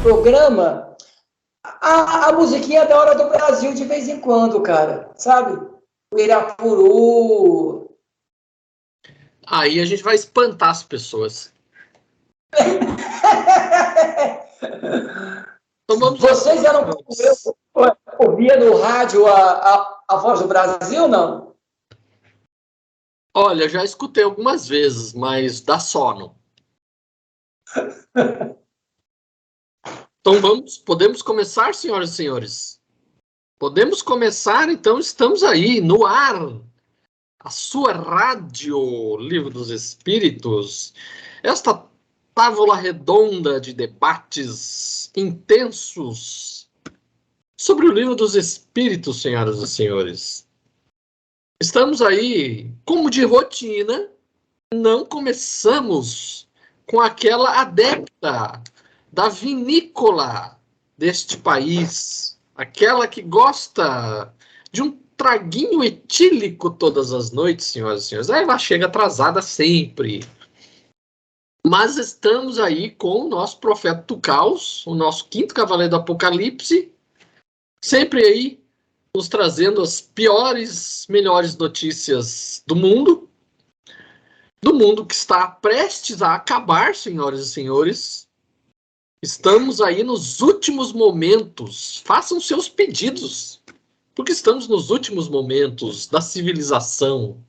programa, a musiquinha da Hora do Brasil de vez em quando, cara, sabe? O Irapuru. Aí a gente vai espantar as pessoas. Então vamos Vocês eram ouvia no rádio a Voz do Brasil, não? Olha, já escutei algumas vezes, mas dá sono. Então podemos começar, senhoras e senhores? Podemos começar, então estamos aí, no ar. A sua rádio Livro dos Espíritos. Esta távola redonda de debates intensos sobre o Livro dos Espíritos, senhoras e senhores. Estamos aí, como de rotina, não começamos com aquela adepta da vinícola deste país, aquela que gosta de um traguinho etílico todas as noites, senhoras e senhores. Aí ela chega atrasada sempre. Mas estamos aí com o nosso profeta do caos, o nosso quinto cavaleiro do Apocalipse, sempre aí nos trazendo as piores, melhores notícias do mundo que está prestes a acabar, senhoras e senhores. Estamos aí nos últimos momentos. Façam seus pedidos, porque estamos nos últimos momentos da civilização.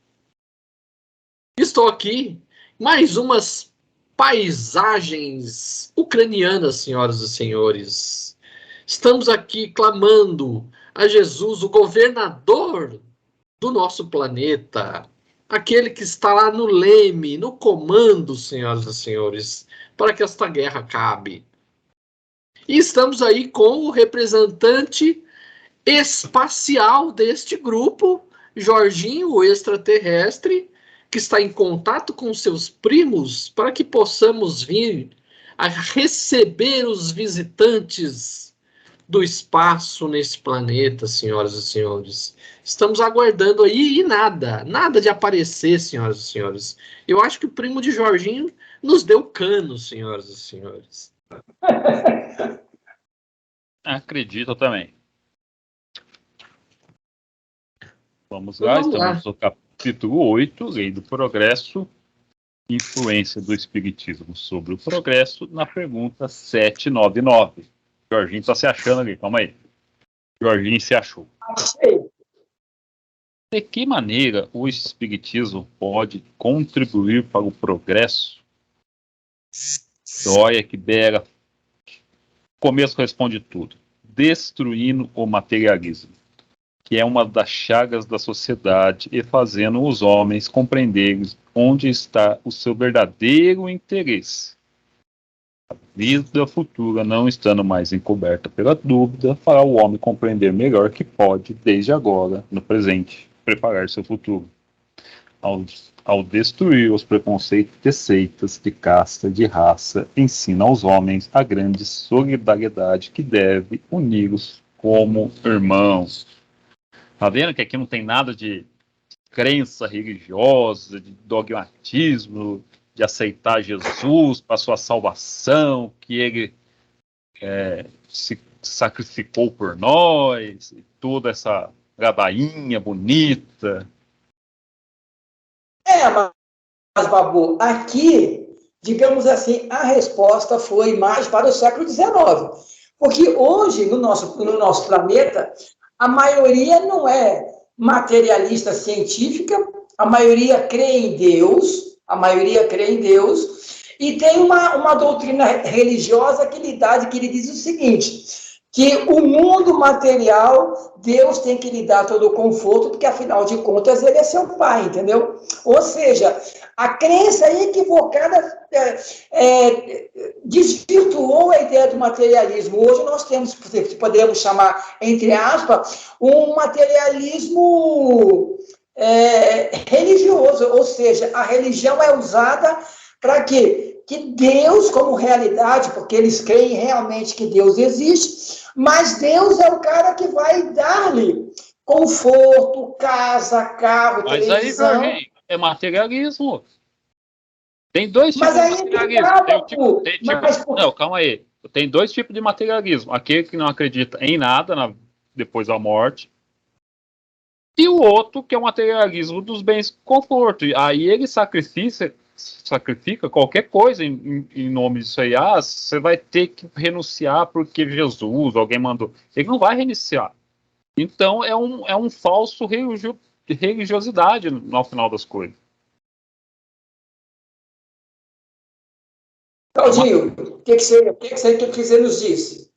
Estou aqui, mais umas paisagens ucranianas, senhoras e senhores. Estamos aqui clamando a Jesus, o governador do nosso planeta, aquele que está lá no leme, no comando, senhoras e senhores, para que esta guerra acabe. E estamos aí com o representante espacial deste grupo, Jorginho, o extraterrestre, que está em contato com seus primos para que possamos vir a receber os visitantes do espaço nesse planeta, senhoras e senhores. Estamos aguardando aí e nada de aparecer, senhoras e senhores. Eu acho que o primo de Jorginho nos deu cano, senhoras e senhores. Acredito também. Vamos lá, estamos no capítulo 8, Lei do Progresso, influência do Espiritismo sobre o progresso, na pergunta 799. Jorginho está se achando ali, calma aí. Jorginho se achou. Achei. De que maneira o Espiritismo pode contribuir para o progresso? Olha que bela. O começo responde tudo. Destruindo o materialismo, que é uma das chagas da sociedade, e fazendo os homens compreenderem onde está o seu verdadeiro interesse. A vida futura, não estando mais encoberta pela dúvida, fará o homem compreender melhor que pode, desde agora, no presente, preparar seu futuro. Ao destruir os preconceitos de seitas, de casta, de raça, ensina aos homens a grande solidariedade que deve uni-los como irmãos. Tá vendo que aqui não tem nada de crença religiosa, de dogmatismo, de aceitar Jesus para sua salvação, que ele se sacrificou por nós, e toda essa ladainha bonita. Mas, Babu, aqui, digamos assim, a resposta foi mais para o século XIX. Porque hoje, no nosso planeta, a maioria não é materialista científica, a maioria crê em Deus, e tem uma doutrina religiosa que lhe diz o seguinte, que o mundo material, Deus tem que lhe dar todo o conforto, porque afinal de contas ele é seu pai, entendeu? Ou seja, a crença equivocada desvirtuou a ideia do materialismo. Hoje nós temos, podemos chamar, entre aspas, um materialismo religioso, ou seja, a religião é usada para quê? Que Deus, como realidade, porque eles creem realmente que Deus existe, mas Deus é o cara que vai dar-lhe conforto, casa, carro, mas televisão. Aí, Jorge, é materialismo. Tem dois tipos de materialismo. Não, calma aí. tem dois tipos de materialismo. Aquele que não acredita em nada depois da morte. E o outro que é o materialismo dos bens com conforto. E aí ele sacrifica qualquer coisa em nome disso aí. Ah, você vai ter que renunciar porque Jesus, alguém mandou. Ele não vai renunciar. Então é um falso religiosidade no final das coisas. Claudinho, o que você nos disse?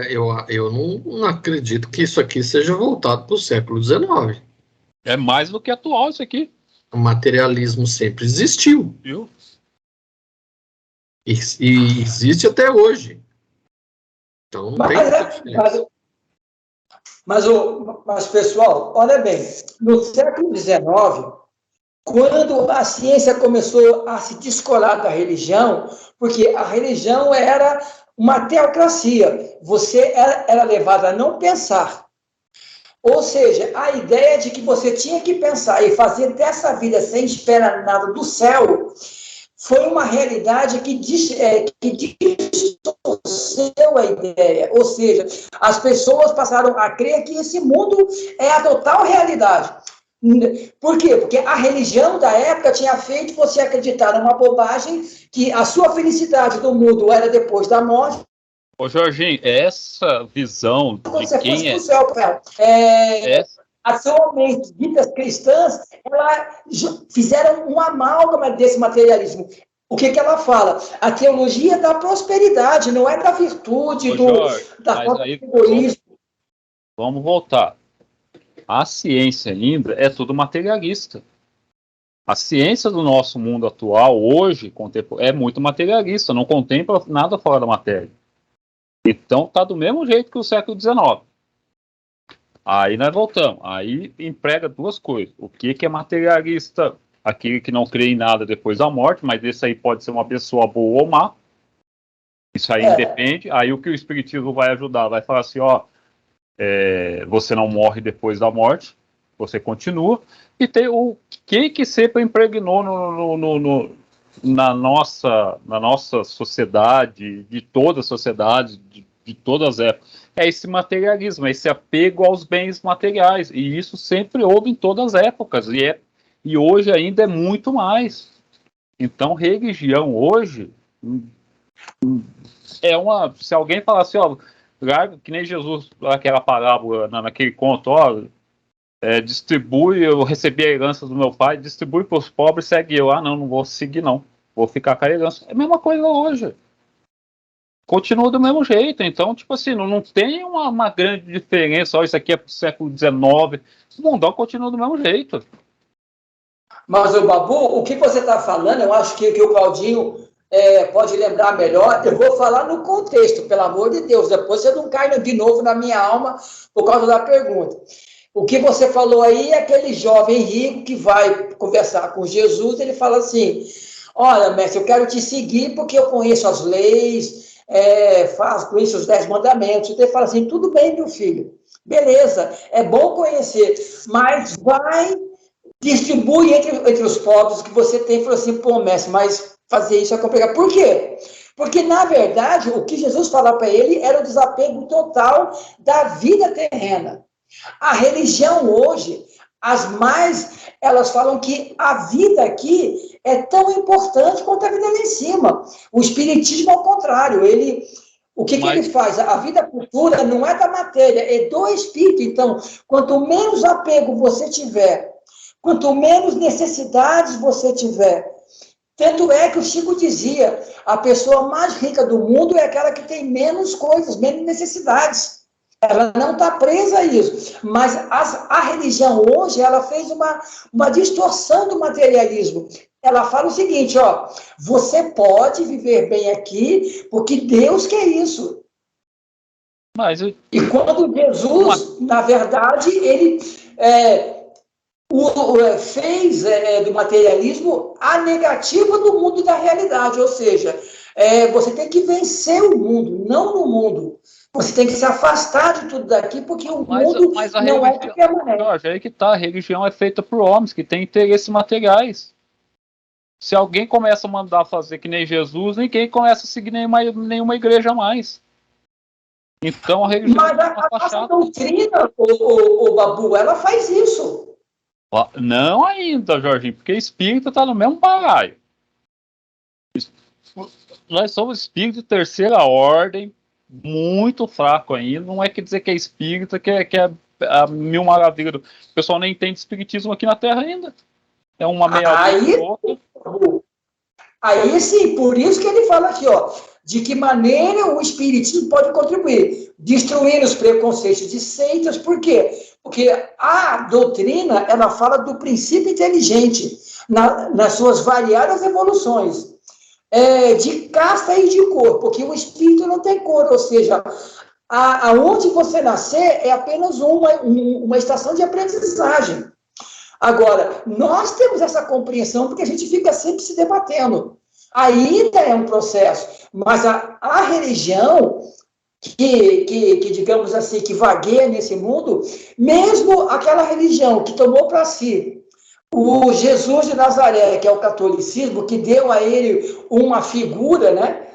Eu não acredito que isso aqui seja voltado para o século XIX. É mais do que atual isso aqui. O materialismo sempre existiu. Viu? E existe até hoje. Então não tem muita diferença. Mas, pessoal, olha bem, no século XIX, quando a ciência começou a se descolar da religião, porque a religião era uma teocracia, você era levado a não pensar. Ou seja, a ideia de que você tinha que pensar e fazer dessa vida sem esperar nada do céu foi uma realidade que distorceu a ideia. Ou seja, as pessoas passaram a crer que esse mundo é a total realidade. Por quê? Porque a religião da época tinha feito você acreditar numa bobagem que a sua felicidade do mundo era depois da morte. Ô Jorginho, essa visão de quem é... Céu, atualmente, ditas cristãs, elas fizeram um amálgama desse materialismo. O que ela fala? A teologia da prosperidade, não é da virtude, da falta de egoísmo. Vamos voltar. A ciência ainda é tudo materialista. A ciência do nosso mundo atual, hoje, é muito materialista, não contempla nada fora da matéria. Então, está do mesmo jeito que o século XIX. Aí nós voltamos. Aí emprega duas coisas. O que é materialista? Aquele que não crê em nada depois da morte, mas esse aí pode ser uma pessoa boa ou má. Isso aí depende. Aí o que o Espiritismo vai ajudar? Vai falar assim, você não morre depois da morte, você continua. E tem o que sempre impregnou na nossa sociedade, de toda a sociedade, de todas as épocas. É esse materialismo, é esse apego aos bens materiais. E isso sempre houve em todas as épocas. E hoje ainda é muito mais. Então, religião hoje é uma... Se alguém falar assim, que nem Jesus, aquela parábola, naquele conto, distribui, eu recebi a herança do meu pai, distribui para os pobres, segue eu. Não vou seguir não, vou ficar com a herança. É a mesma coisa hoje. Continua do mesmo jeito. Então, tipo assim, não tem uma grande diferença. Isso aqui é para o século XIX. O mundão continua do mesmo jeito. Mas, Babu, o que você está falando, eu acho que o Claudinho pode lembrar melhor. Eu vou falar no contexto, pelo amor de Deus. Depois você não cai de novo na minha alma por causa da pergunta. O que você falou aí é aquele jovem rico que vai conversar com Jesus. Ele fala assim, olha, mestre, eu quero te seguir porque eu conheço as leis, conheço os 10 mandamentos. Então ele fala assim, tudo bem, meu filho, beleza, é bom conhecer, mas vai, distribui entre os pobres que você tem. Ele falou assim, pô, mestre, mas fazer isso é complicado. Por quê? Porque, na verdade, o que Jesus falava para ele era o desapego total da vida terrena. A religião hoje, elas falam que a vida aqui é tão importante quanto a vida lá em cima. O espiritismo, ao contrário, o que ele faz? A vida futura não é da matéria, é do espírito. Então, quanto menos apego você tiver, quanto menos necessidades você tiver, tanto é que o Chico dizia, a pessoa mais rica do mundo é aquela que tem menos coisas, menos necessidades. Ela não está presa a isso. Mas a religião hoje, ela fez uma distorção do materialismo. Ela fala o seguinte, você pode viver bem aqui, porque Deus quer isso. E quando Jesus, na verdade, ele fez do materialismo a negativa do mundo da realidade. Ou seja, você tem que vencer o mundo, não no mundo. Você tem que se afastar de tudo daqui, porque o mundo não é que permanece. Jorge, aí que tá, a religião é feita por homens que têm interesses materiais. Se alguém começa a mandar fazer que nem Jesus, ninguém começa a seguir nenhuma igreja mais. Então a religião Mas a está nossa chata. doutrina, o Babu, ela faz isso. Não ainda, Jorginho, porque espírito está no mesmo balaio. Nós somos espírito de terceira ordem, muito fraco ainda. Não é que dizer que é espírita, que é a mil maravilhas. O pessoal nem entende espiritismo aqui na Terra ainda. É uma meia Aí sim, por isso que ele fala aqui, ó, de que maneira o espiritismo pode contribuir, destruindo os preconceitos de seitas. Por quê? Porque a doutrina, ela fala do princípio inteligente, nas suas variadas evoluções, de casta e de cor, porque o espírito não tem cor, ou seja, aonde você nascer é apenas uma estação de aprendizagem. Agora, nós temos essa compreensão porque a gente fica sempre se debatendo. Ainda é um processo, mas a religião que, digamos assim, que vagueia nesse mundo, mesmo aquela religião que tomou para si o Jesus de Nazaré, que é o catolicismo, que deu a ele uma figura, né?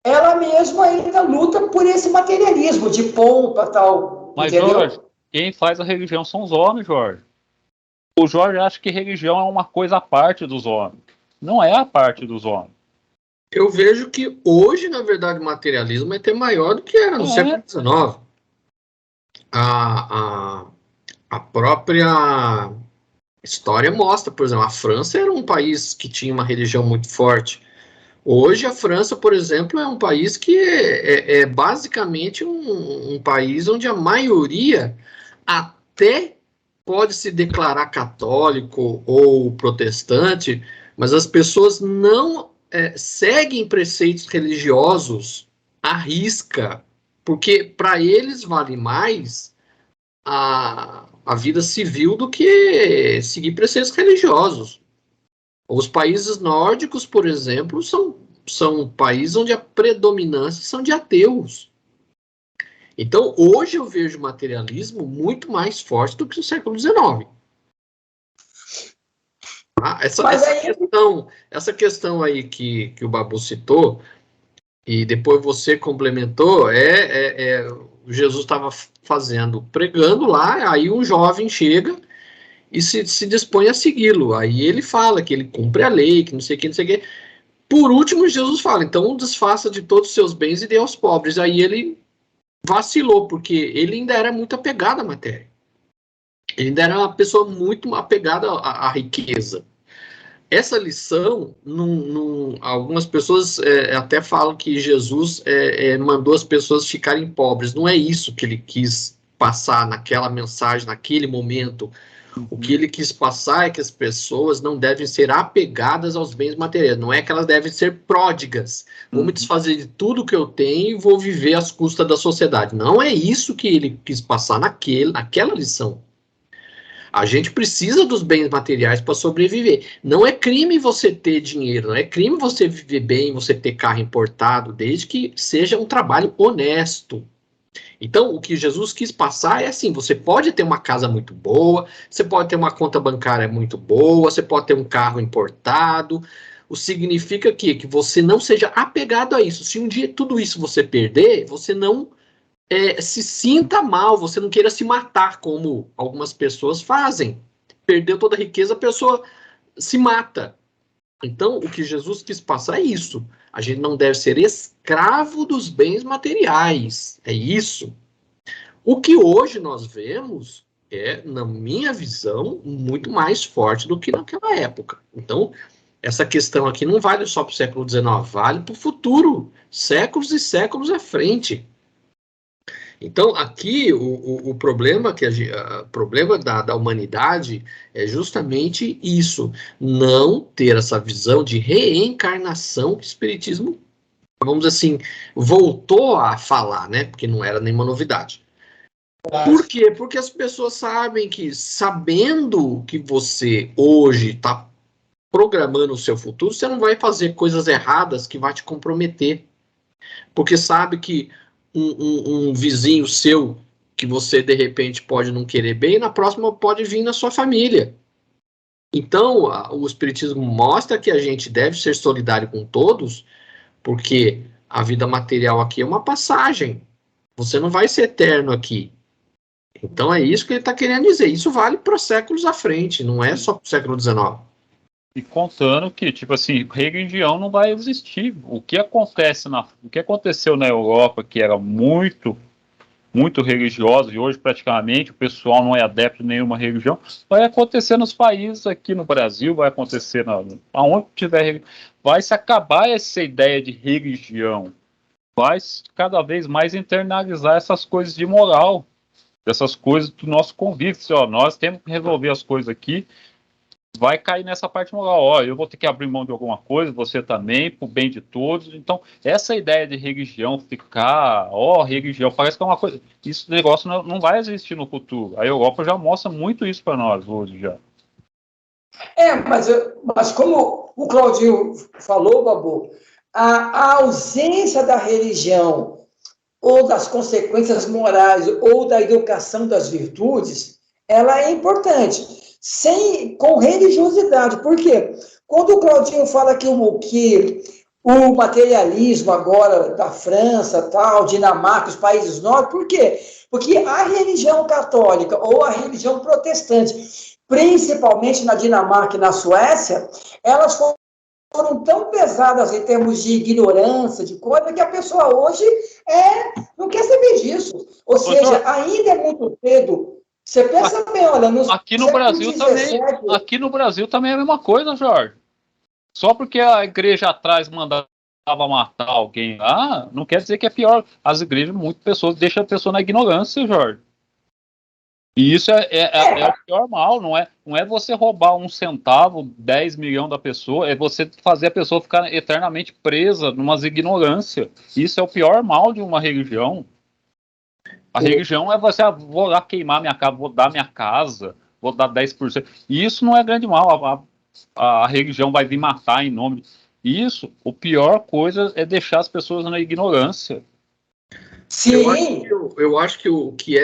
Ela mesma ainda luta por esse materialismo de pompa e tal. Mas, entendeu? Jorge, quem faz a religião são os homens, Jorge. O Jorge acha que religião é uma coisa à parte dos homens. Não é a parte dos homens. Eu vejo que hoje, na verdade, o materialismo é até maior do que era no século XIX. A própria história mostra, por exemplo, a França era um país que tinha uma religião muito forte. Hoje, a França, por exemplo, é um país que é basicamente um país onde a maioria até pode se declarar católico ou protestante, mas as pessoas não seguem preceitos religiosos à risca, porque para eles vale mais a vida civil do que seguir preceitos religiosos. Os países nórdicos, por exemplo, são países onde a predominância são de ateus. Então, hoje eu vejo o materialismo muito mais forte do que no século XIX. Essa questão aí que o Babu citou, e depois você complementou, Jesus estava pregando lá, aí um jovem chega e se dispõe a segui-lo. Aí ele fala que ele cumpre a lei, que não sei o que, não sei o que. Por último, Jesus fala, então desfaça de todos os seus bens e dê aos pobres. Aí ele vacilou, porque ele ainda era muito apegado à matéria. Ele ainda era uma pessoa muito apegada à riqueza. Essa lição, algumas pessoas até falam que Jesus mandou as pessoas ficarem pobres. Não é isso que ele quis passar naquela mensagem, naquele momento. O que ele quis passar é que as pessoas não devem ser apegadas aos bens materiais. Não é que elas devem ser pródigas. Vou me desfazer de tudo que eu tenho e vou viver às custas da sociedade. Não é isso que ele quis passar naquela lição. A gente precisa dos bens materiais para sobreviver. Não é crime você ter dinheiro, não é crime você viver bem, você ter carro importado, desde que seja um trabalho honesto. Então, o que Jesus quis passar é assim, você pode ter uma casa muito boa, você pode ter uma conta bancária muito boa, você pode ter um carro importado. O significa que você não seja apegado a isso. Se um dia tudo isso você perder, você não se sinta mal, você não queira se matar, como algumas pessoas fazem. Perdeu toda a riqueza, a pessoa se mata. Então, o que Jesus quis passar é isso. A gente não deve ser escravo dos bens materiais. É isso. O que hoje nós vemos na minha visão, muito mais forte do que naquela época. Então, essa questão aqui não vale só para o século XIX, vale para o futuro, séculos e séculos à frente. Então, aqui, o problema, problema da humanidade é justamente isso, não ter essa visão de reencarnação que o Espiritismo, vamos dizer assim, voltou a falar, né? Porque não era nenhuma novidade. Por quê? Porque as pessoas sabem que, sabendo que você hoje está programando o seu futuro, você não vai fazer coisas erradas que vai te comprometer. Porque sabe que um vizinho seu, que você de repente pode não querer bem, na próxima pode vir na sua família. Então, o Espiritismo mostra que a gente deve ser solidário com todos, porque a vida material aqui é uma passagem. Você não vai ser eterno aqui. Então, é isso que ele está querendo dizer. Isso vale para os séculos à frente, não é só para o século XIX. E contando que, tipo assim, religião não vai existir. O que aconteceu na Europa, que era muito religiosa, e hoje praticamente o pessoal não é adepto de nenhuma religião, vai acontecer nos países aqui no Brasil, vai acontecer aonde tiver, vai se acabar essa ideia de religião, vai cada vez mais internalizar essas coisas de moral, essas coisas do nosso convívio. Ó, nós temos que resolver as coisas aqui, vai cair nessa parte moral. Ó, eu vou ter que abrir mão de alguma coisa, você também, pro bem de todos. Então, essa ideia de religião ficar, religião, parece que é uma coisa. Esse negócio não vai existir no futuro. A Europa já mostra muito isso para nós hoje já. Mas como o Claudinho falou, Babu, a ausência da religião ou das consequências morais ou da educação das virtudes, ela é importante. Com religiosidade. Por quê? Quando o Claudinho fala que o materialismo agora da França, tal, Dinamarca, os países nórdicos, por quê? Porque a religião católica ou a religião protestante, principalmente na Dinamarca e na Suécia, elas foram tão pesadas em termos de ignorância, de coisa, que a pessoa hoje não quer saber disso. Ou seja, ainda é muito cedo. Você pensa bem, olha, aqui no Brasil também é a mesma coisa, Jorge. Só porque a igreja atrás mandava matar alguém lá, não quer dizer que é pior. As igrejas, muitas pessoas deixam a pessoa na ignorância, Jorge. E isso é o pior mal, não é você roubar 1 centavo, 10 milhões da pessoa, é você fazer a pessoa ficar eternamente presa numa ignorância. Isso é o pior mal de uma religião. A religião é você, vou lá queimar minha casa, vou dar minha casa, vou dar 10%. E isso não é grande mal. A religião vai vir matar em nome disso. A pior coisa é deixar as pessoas na ignorância. Sim. Eu acho que o que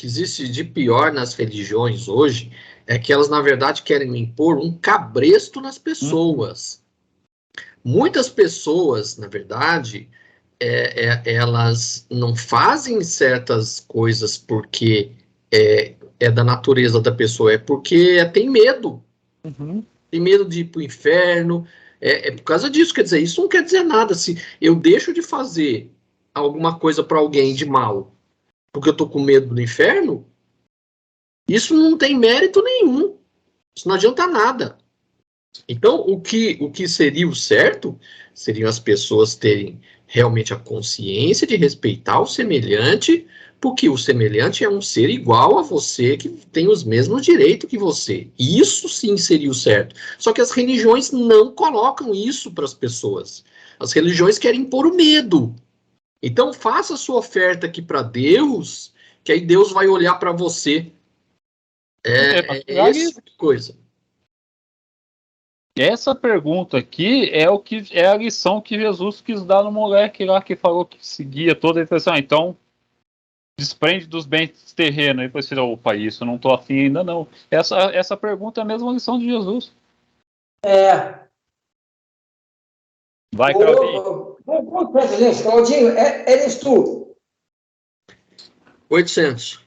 existe de pior nas religiões hoje é que elas, na verdade, querem impor um cabresto nas pessoas. Muitas pessoas, na verdade, elas não fazem certas coisas porque é da natureza da pessoa, é porque tem medo. Tem medo de ir para o inferno. É por causa disso. Quer dizer, isso não quer dizer nada. Se eu deixo de fazer alguma coisa para alguém de mal porque eu tô com medo do inferno, isso não tem mérito nenhum. Isso não adianta nada. Então, o que seria o certo seriam as pessoas terem realmente a consciência de respeitar o semelhante, porque o semelhante é um ser igual a você, que tem os mesmos direitos que você. Isso sim seria o certo. Só que as religiões não colocam isso para as pessoas. As religiões querem impor o medo. Então, faça a sua oferta aqui para Deus, que aí Deus vai olhar para você. Essa coisa. Essa pergunta aqui é a lição que Jesus quis dar no moleque lá que falou que seguia toda a intenção. Então, desprende dos bens terrenos. Aí você, opa, isso eu não estou afim ainda não. Essa pergunta é a mesma lição de Jesus. Vai, Claudinho. Claudinho, eres tu. 800.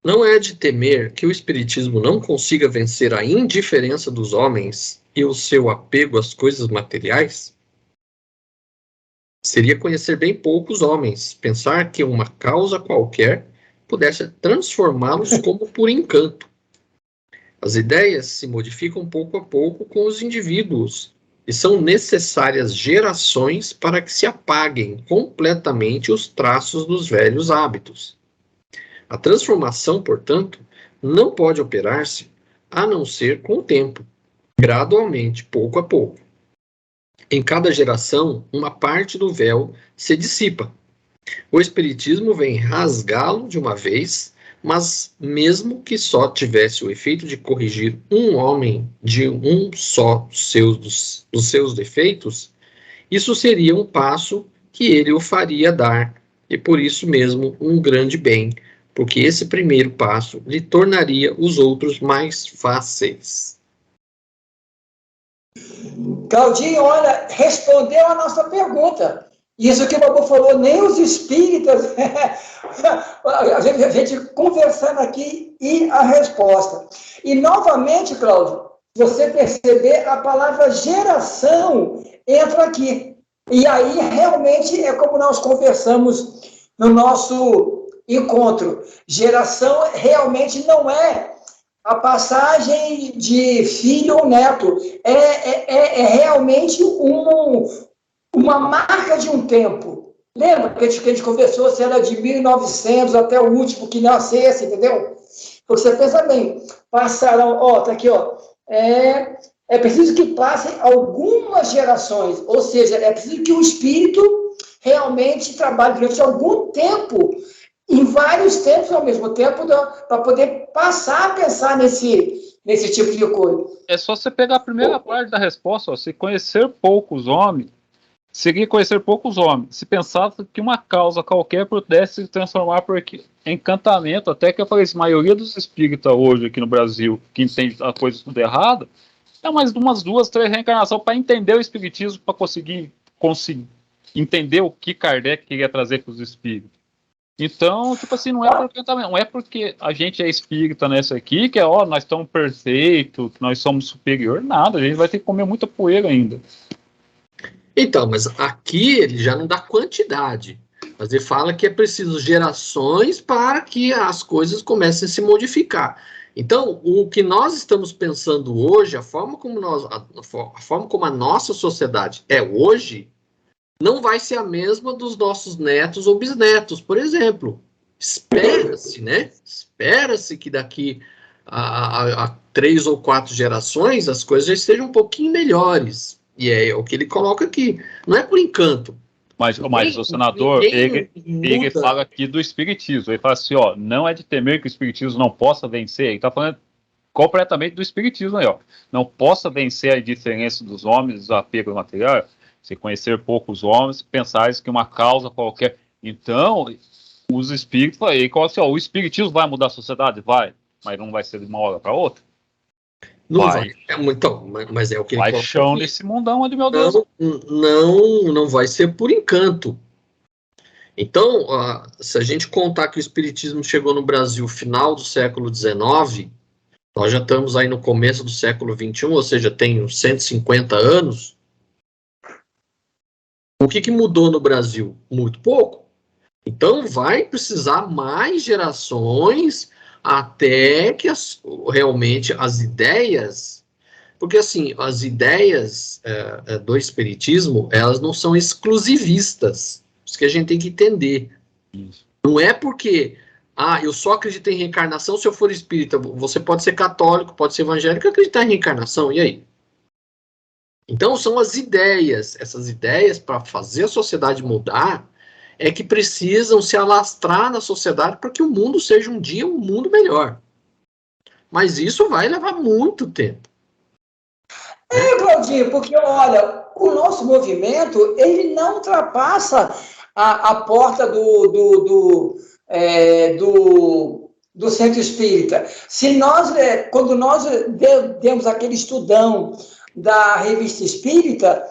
Não é de temer que o Espiritismo não consiga vencer a indiferença dos homens e o seu apego às coisas materiais? Seria conhecer bem poucos homens, pensar que uma causa qualquer pudesse transformá-los como por encanto. As ideias se modificam pouco a pouco com os indivíduos e são necessárias gerações para que se apaguem completamente os traços dos velhos hábitos. A transformação, portanto, não pode operar-se a não ser com o tempo, gradualmente, pouco a pouco. Em cada geração, uma parte do véu se dissipa. O Espiritismo vem rasgá-lo de uma vez, mas mesmo que só tivesse o efeito de corrigir um homem de um só dos seus defeitos, isso seria um passo que ele o faria dar, e por isso mesmo um grande bem, porque esse primeiro passo lhe tornaria os outros mais fáceis. Claudinho, olha, respondeu a nossa pergunta. Isso que o Babu falou, nem os espíritas, a gente conversando aqui e a resposta. E, novamente, Cláudio, você perceber, a palavra geração entra aqui. E aí, realmente, é como nós conversamos no nosso encontro. Geração realmente não é a passagem de filho ou neto, é realmente uma marca de um tempo. Lembra que a gente conversou se era de 1900 até o último que nascesse, entendeu? Você pensa bem, passarão, tá aqui, é preciso que passem algumas gerações, ou seja, é preciso que o espírito realmente trabalhe durante algum tempo, em vários tempos ao mesmo tempo, para poder passar a pensar nesse tipo de coisa. É só você pegar a primeira parte da resposta, se conhecer poucos homens, seguir conhecer poucos homens, se pensasse que uma causa qualquer pudesse se transformar por encantamento, até que eu falei, a maioria dos espíritas hoje aqui no Brasil, que entende a coisa tudo errada, é mais umas 2, 3 reencarnações para entender o espiritismo, para conseguir entender o que Kardec queria trazer para os espíritos. Então, tipo assim, não é porque a gente é espírita nessa aqui, que nós estamos perfeitos, nós somos superior, nada, a gente vai ter que comer muita poeira ainda. Então, mas aqui ele já não dá quantidade, mas ele fala que é preciso gerações para que as coisas comecem a se modificar. Então, o que nós estamos pensando hoje, a forma como a nossa sociedade é hoje, não vai ser a mesma dos nossos netos ou bisnetos, por exemplo. Espera-se, né? Espera-se que daqui a 3 ou 4 gerações as coisas já estejam um pouquinho melhores. E é o que ele coloca aqui. Não é por encanto. Mas o senador, ele fala aqui do espiritismo. Ele fala assim, não é de temer que o espiritismo não possa vencer. Ele está falando completamente do espiritismo aí, Não possa vencer a diferença dos homens, o apego material. Se conhecer poucos homens, pensares que uma causa qualquer. Então, os espíritos, ele fala assim, o espiritismo vai mudar a sociedade? Vai, mas não vai ser de uma hora para outra. Não vai. Então, mas é o que ele vai chão nesse mundão ali, meu Deus. Não vai ser por encanto. Então, se a gente contar que o espiritismo chegou no Brasil no final do século XIX, nós já estamos aí no começo do século XXI, ou seja, tem uns 150 anos. O que mudou no Brasil? Muito pouco. Então, vai precisar mais gerações até que realmente as ideias... Porque, assim, as ideias do espiritismo, elas não são exclusivistas. Isso que a gente tem que entender. Isso. Não é porque, eu só acredito em reencarnação se eu for espírita. Você pode ser católico, pode ser evangélico e acreditar em reencarnação. E aí? Então, são as ideias. Essas ideias, para fazer a sociedade mudar, é que precisam se alastrar na sociedade para que o mundo seja um dia um mundo melhor. Mas isso vai levar muito tempo. Claudinho, porque, olha, o nosso movimento, ele não ultrapassa a porta do centro espírita. Quando nós demos aquele estudão da revista espírita,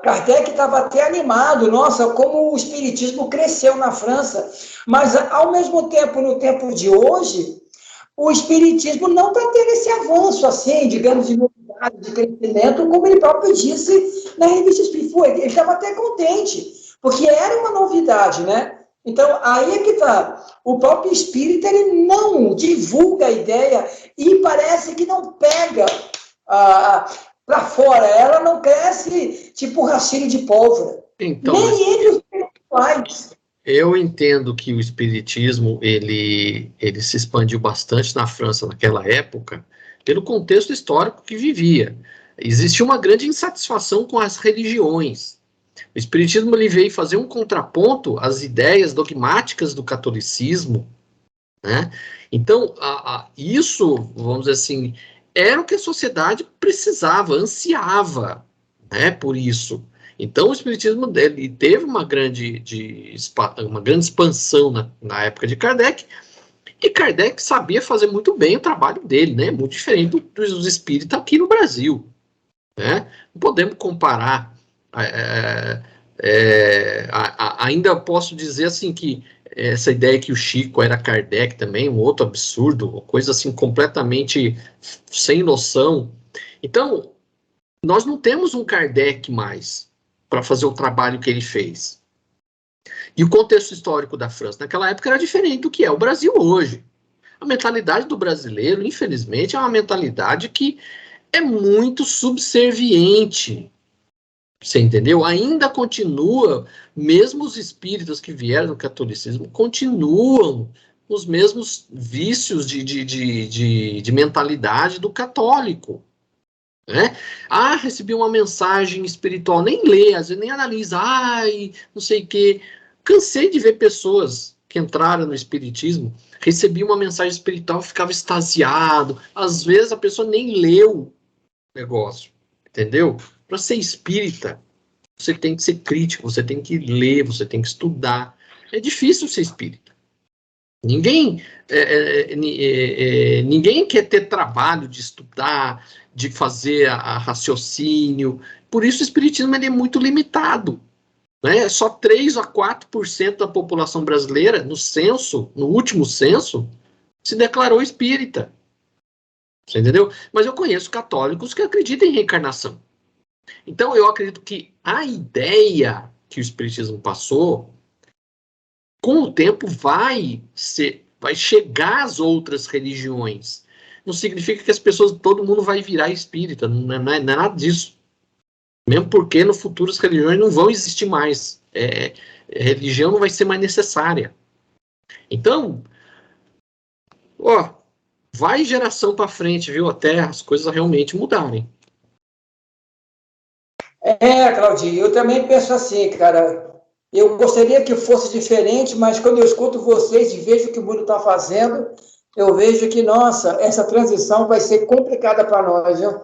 Kardec estava até animado, nossa, como o espiritismo cresceu na França, mas ao mesmo tempo, no tempo de hoje, o espiritismo não está tendo esse avanço, assim, digamos, de novidade, de crescimento, como ele próprio disse na revista espírita. Ele estava até contente, porque era uma novidade, né? Então, aí é que está. O próprio espírita, ele não divulga a ideia e parece que não pega para fora, ela não cresce tipo rastilho de pólvora. Então, nem entre os intelectuais. Eu entendo que o espiritismo ele se expandiu bastante na França naquela época pelo contexto histórico que vivia. Existia uma grande insatisfação com as religiões. O espiritismo ele veio fazer um contraponto às ideias dogmáticas do catolicismo, né? Então, isso, vamos dizer assim, era o que a sociedade precisava, ansiava, né, por isso. Então, o espiritismo dele teve uma grande expansão na época de Kardec, e Kardec sabia fazer muito bem o trabalho dele, né, muito diferente dos espíritas aqui no Brasil. né? Não podemos comparar. Ainda posso dizer assim que essa ideia que o Chico era Kardec também, um outro absurdo, coisa assim completamente sem noção. Então, nós não temos um Kardec mais para fazer o trabalho que ele fez. E o contexto histórico da França naquela época era diferente do que é o Brasil hoje. A mentalidade do brasileiro, infelizmente, é uma mentalidade que é muito subserviente. Você entendeu? Ainda continua, mesmo os espíritos que vieram do catolicismo, continuam os mesmos vícios de mentalidade do católico. Né? Ah, recebi uma mensagem espiritual, nem lê, às vezes nem analisa, ai, não sei o quê. Cansei de ver pessoas que entraram no espiritismo, recebi uma mensagem espiritual, ficava extasiado. Às vezes a pessoa nem leu o negócio, entendeu? Para ser espírita, você tem que ser crítico, você tem que ler, você tem que estudar. É difícil ser espírita. Ninguém quer ter trabalho de estudar, de fazer a raciocínio. Por isso o espiritismo é muito limitado. Né? Só 3 a 4% da população brasileira, no último censo, se declarou espírita. Você entendeu? Mas eu conheço católicos que acreditam em reencarnação. Então, eu acredito que a ideia que o espiritismo passou, com o tempo, vai chegar às outras religiões. Não significa que todo mundo vai virar espírita, não é nada disso. Mesmo porque no futuro as religiões não vão existir mais. Religião não vai ser mais necessária. Então, vai geração para frente, viu? Até as coisas realmente mudarem. Claudinho, eu também penso assim, cara. Eu gostaria que fosse diferente, mas quando eu escuto vocês e vejo o que o mundo está fazendo, eu vejo que, nossa, essa transição vai ser complicada para nós, viu?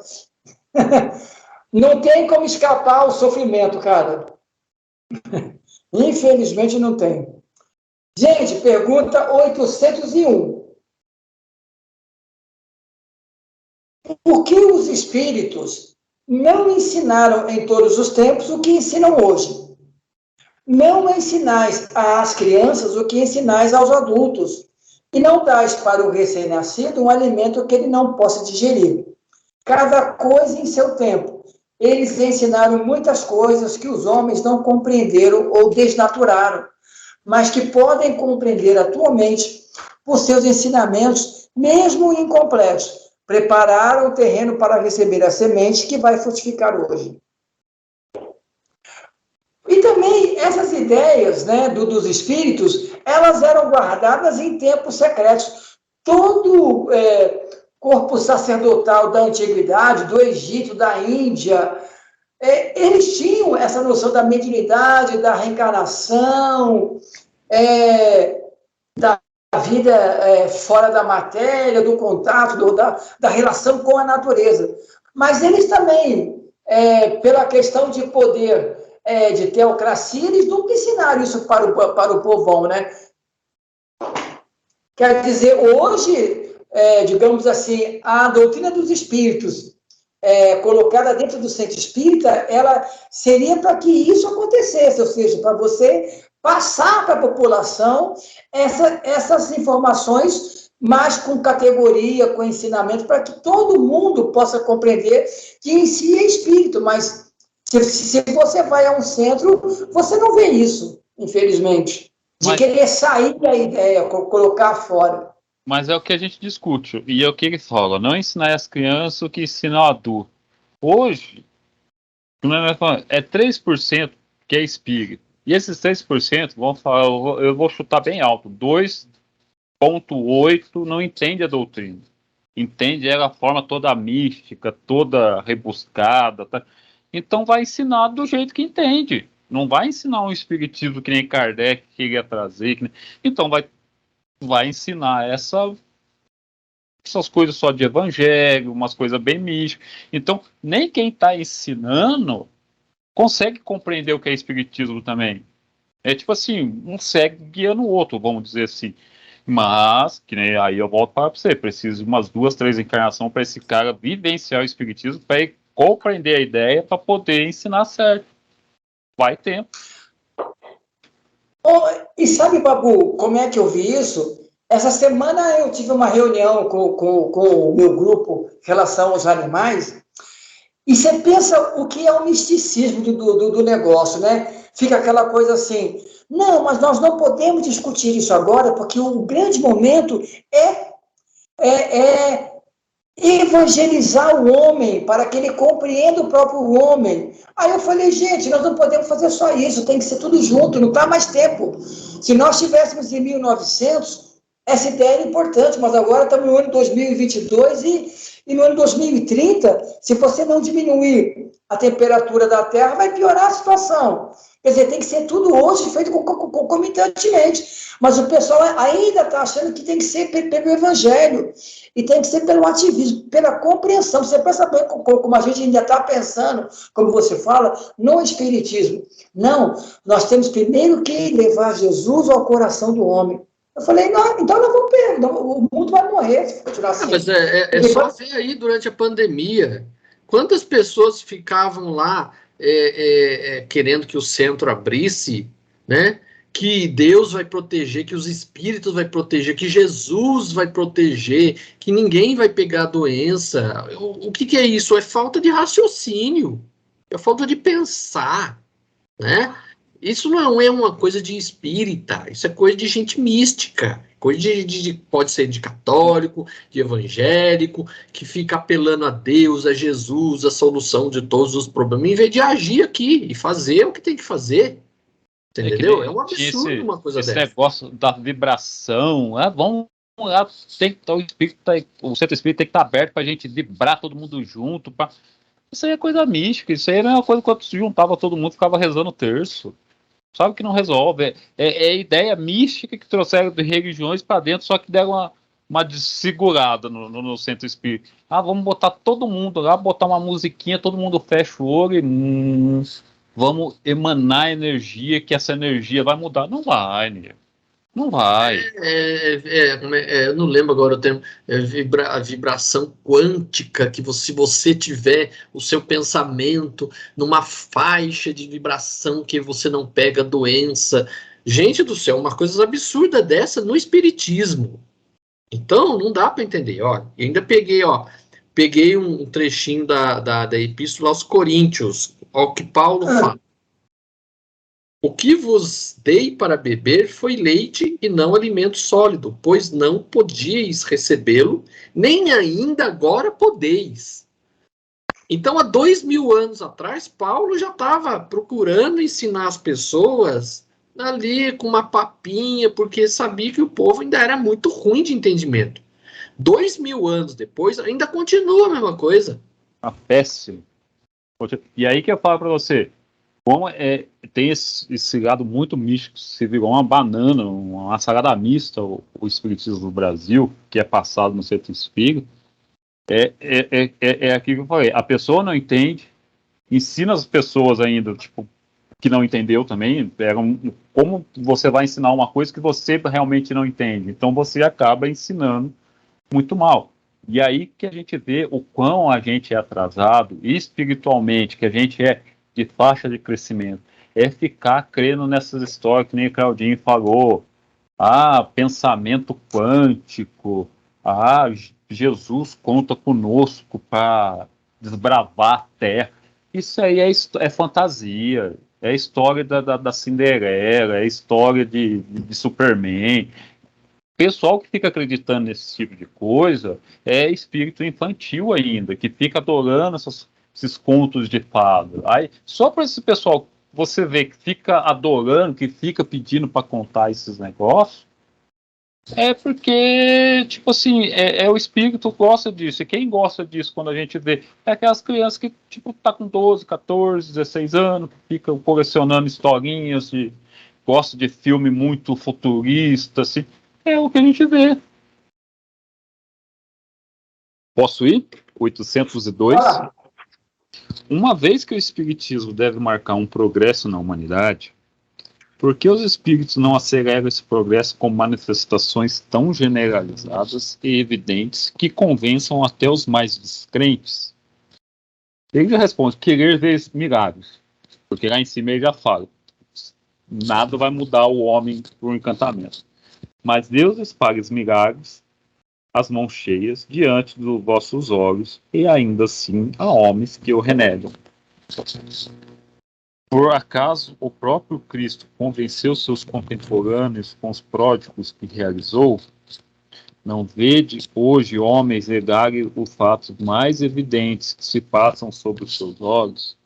Não tem como escapar o sofrimento, cara. Infelizmente não tem. Gente, pergunta 801. Por que os espíritos não ensinaram em todos os tempos o que ensinam hoje? Não ensinais às crianças o que ensinais aos adultos, e não dais para o recém-nascido um alimento que ele não possa digerir. Cada coisa em seu tempo. Eles ensinaram muitas coisas que os homens não compreenderam ou desnaturaram, mas que podem compreender atualmente por seus ensinamentos, mesmo incompletos. Prepararam o terreno para receber a semente que vai frutificar hoje. E também essas ideias, né, dos espíritos, elas eram guardadas em tempos secretos. Todo corpo sacerdotal da antiguidade, do Egito, da Índia, eles tinham essa noção da mediunidade, da reencarnação, da vida fora da matéria, do contato, da relação com a natureza. Mas eles também, pela questão de poder, de teocracia, eles nunca ensinaram isso para o povão, né? Quer dizer, hoje, digamos assim, a doutrina dos espíritos colocada dentro do centro espírita, ela seria para que isso acontecesse, ou seja, para você passar para a população essas informações, mas com categoria, com ensinamento, para que todo mundo possa compreender que em si é espírito, mas se você vai a um centro, você não vê isso, infelizmente, de querer sair da ideia, colocar fora. Mas é o que a gente discute, e é o que eles falam, não ensinar as crianças o que ensinar o adulto. Hoje, é 3% que é espírito. E esses 3%, vamos falar, eu vou chutar bem alto, 2,8% não entende a doutrina. Entende ela a forma toda mística, toda rebuscada. Tá? Então vai ensinar do jeito que entende. Não vai ensinar um espiritismo que nem Kardec queria trazer. Então vai ensinar essas coisas só de evangelho, umas coisas bem místicas. Então, nem quem está ensinando consegue compreender o que é espiritismo também. É tipo assim, um segue guiando o outro, vamos dizer assim. Mas, que nem aí eu volto para você, precisa de umas 2, 3 encarnações para esse cara vivenciar o espiritismo, para ele compreender a ideia para poder ensinar certo. Vai tempo. E sabe, Babu, como é que eu vi isso? Essa semana eu tive uma reunião com o meu grupo em relação aos animais, e você pensa o que é o misticismo do negócio, né? Fica aquela coisa assim, não, mas nós não podemos discutir isso agora, porque o grande momento é evangelizar o homem, para que ele compreenda o próprio homem. Aí eu falei, gente, nós não podemos fazer só isso, tem que ser tudo junto, não está mais tempo. Se nós estivéssemos em 1900, essa ideia era importante, mas agora estamos no ano 2022 e no ano 2030, se você não diminuir a temperatura da Terra, vai piorar a situação. Quer dizer, tem que ser tudo hoje feito concomitantemente. Mas o pessoal ainda está achando que tem que ser pelo evangelho. E tem que ser pelo ativismo, pela compreensão. Você pensa bem como a gente ainda está pensando, como você fala, no espiritismo. Não, nós temos primeiro que levar Jesus ao coração do homem. Eu falei, não, então nós vamos perder, o mundo vai morrer se continuar assim. Mas é só ver aí durante a pandemia, quantas pessoas ficavam lá querendo que o centro abrisse, né? Que Deus vai proteger, que os espíritos vai proteger, que Jesus vai proteger, que ninguém vai pegar a doença. O que é isso? É falta de raciocínio, é falta de pensar, né? Isso não é uma coisa de espírita, isso é coisa de gente mística, coisa pode ser de católico, de evangélico, que fica apelando a Deus, a Jesus, a solução de todos os problemas, em vez de agir aqui e fazer o que tem que fazer. Entendeu? É um absurdo uma coisa dessa. Esse negócio da vibração, vamos lá, tem que o centro espírita tem que estar aberto para a gente vibrar todo mundo junto. Isso aí é coisa mística, isso aí não é uma coisa que quando se juntava todo mundo ficava rezando o terço. Sabe que não resolve. É ideia mística que trouxeram de religiões para dentro, só que deram uma desfigurada no centro espírita. Vamos botar todo mundo lá, botar uma musiquinha, todo mundo fecha o olho e vamos emanar energia, que essa energia vai mudar. Não vai, né? Não vai. Eu não lembro agora o termo, a vibração quântica, que se você tiver o seu pensamento numa faixa de vibração que você não pega doença. Gente do céu, uma coisa absurda dessa no espiritismo. Então, não dá para entender. Ó, eu ainda peguei um trechinho da Epístola aos Coríntios, ao que Paulo fala. O que vos dei para beber foi leite e não alimento sólido, pois não podíeis recebê-lo, nem ainda agora podeis. Então, há 2000 anos atrás, Paulo já estava procurando ensinar as pessoas ali com uma papinha, porque sabia que o povo ainda era muito ruim de entendimento. 2000 anos depois, ainda continua a mesma coisa. Péssimo. E aí que eu falo para você, como tem esse lado muito místico, se virou uma banana, uma salada mista, o espiritismo do Brasil, que é passado no centro espírita, é aquilo que eu falei, a pessoa não entende, ensina as pessoas ainda, tipo, que não entendeu também, como você vai ensinar uma coisa que você realmente não entende, então você acaba ensinando muito mal. E aí que a gente vê o quão a gente é atrasado, espiritualmente, que a gente é de faixa de crescimento, é ficar crendo nessas histórias que nem o Claudinho falou, pensamento quântico, Jesus conta conosco para desbravar a terra. Isso aí é fantasia, é história da Cinderela, é história de Superman. Pessoal que fica acreditando nesse tipo de coisa é espírito infantil ainda, que fica adorando esses contos de fada. Aí, só para esse pessoal você vê que fica adorando, que fica pedindo para contar esses negócios, é porque, tipo assim, o espírito gosta disso. E quem gosta disso quando a gente vê é aquelas crianças que, tipo, tá com 12, 14, 16 anos, que ficam colecionando historinhas, gosta de filme muito futurista, assim. É o que a gente vê. Posso ir? 802. Uma vez que o espiritismo deve marcar um progresso na humanidade, por que os espíritos não aceleram esse progresso com manifestações tão generalizadas e evidentes que convençam até os mais descrentes? Ele já responde, querer ver milagres. Porque lá em cima ele já fala, nada vai mudar o homem por encantamento. Mas Deus espalha os milagres, as mãos cheias, diante dos vossos olhos, e ainda assim há homens que o renegam. Por acaso o próprio Cristo convenceu seus contemporâneos com os pródigos que realizou? Não vede hoje homens negarem os fatos mais evidentes que se passam sobre os seus olhos?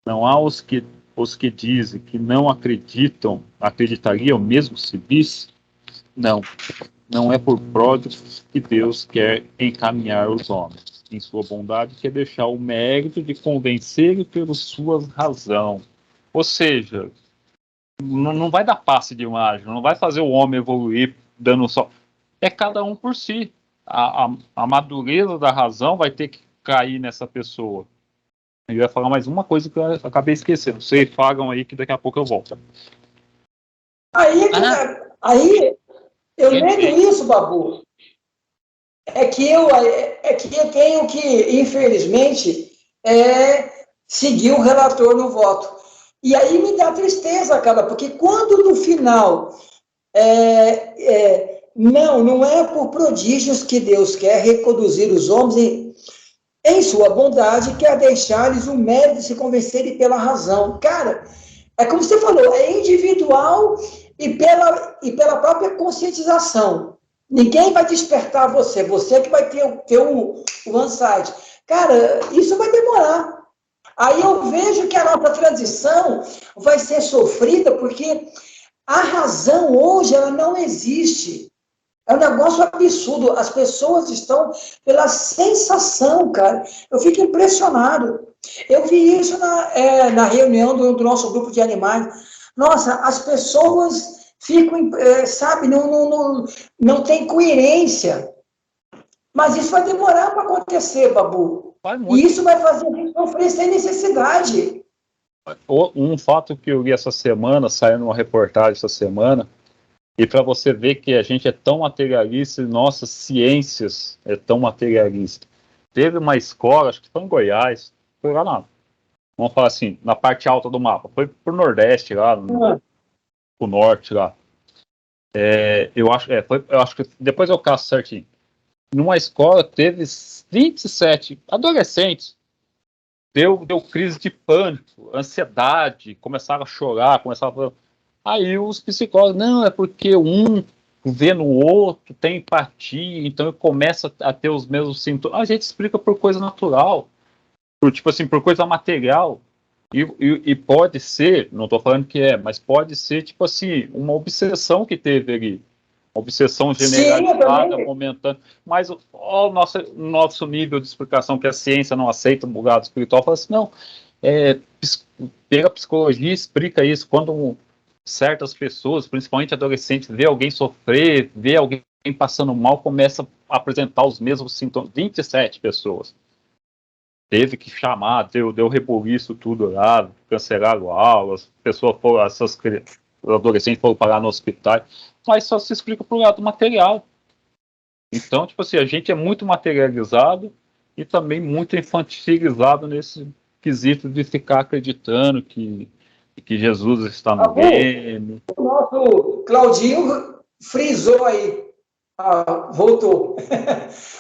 Não há os que dizem que não acreditariam mesmo se visse? Não é por pródigos que Deus quer encaminhar os homens. Em sua bondade, quer deixar o mérito de convencer pela sua razão. Ou seja, não vai dar passe de imagem, não vai fazer o homem evoluir dando só. É cada um por si. A madureza da razão vai ter que cair nessa pessoa. Eu ia falar mais uma coisa que eu acabei esquecendo. Vocês fagam aí que daqui a pouco eu volto. Aí eu lendo isso, Babu, é que eu tenho que, infelizmente, seguir o relator no voto. E aí me dá tristeza, cara, porque quando no final não é por prodígios que Deus quer reconduzir os homens em sua bondade, quer deixar-lhes o mérito de se convencerem pela razão. Cara, é como você falou, é individual e pela própria conscientização. Ninguém vai despertar você que vai ter o insight. Cara, isso vai demorar. Aí eu vejo que a nossa transição vai ser sofrida porque a razão hoje ela não existe. É um negócio absurdo. As pessoas estão pela sensação, cara. Eu fico impressionado. Eu vi isso na reunião do nosso grupo de animais. Nossa, as pessoas ficam, sabe, não tem coerência. Mas isso vai demorar para acontecer, Babu. E isso vai fazer a gente sofrer sem necessidade. Um fato que eu vi essa semana, saiu numa reportagem essa semana, e para você ver que a gente é tão materialista e nossas ciências é tão materialista. Teve uma escola, acho que foi em Goiás, foi lá vamos falar assim, na parte alta do mapa, foi pro Nordeste lá, pro Norte lá. Eu acho que depois eu caço certinho. Numa escola teve 27 adolescentes, deu crise de pânico, ansiedade, começaram a chorar, Aí os psicólogos, não, é porque um vê no outro, tem empatia, então ele começa a ter os mesmos sintomas. A gente explica por coisa natural, por coisa material. E pode ser, não estou falando que mas pode ser, uma obsessão que teve ali. Uma obsessão generalizada, momentânea. Mas o nosso nível de explicação que a ciência não aceita, o lado espiritual, fala assim, não, pega a psicologia e explica isso. Quando certas pessoas, principalmente adolescentes, vê alguém sofrer, vê alguém passando mal, começa a apresentar os mesmos sintomas. 27 pessoas. Teve que chamar, deu rebuliço tudo lá, cancelaram aulas, os adolescentes foram parar no hospital, mas só se explica pro lado material. Então, a gente é muito materializado e também muito infantilizado nesse quesito de ficar acreditando que Jesus está no game. O nosso Claudinho frisou aí. Voltou.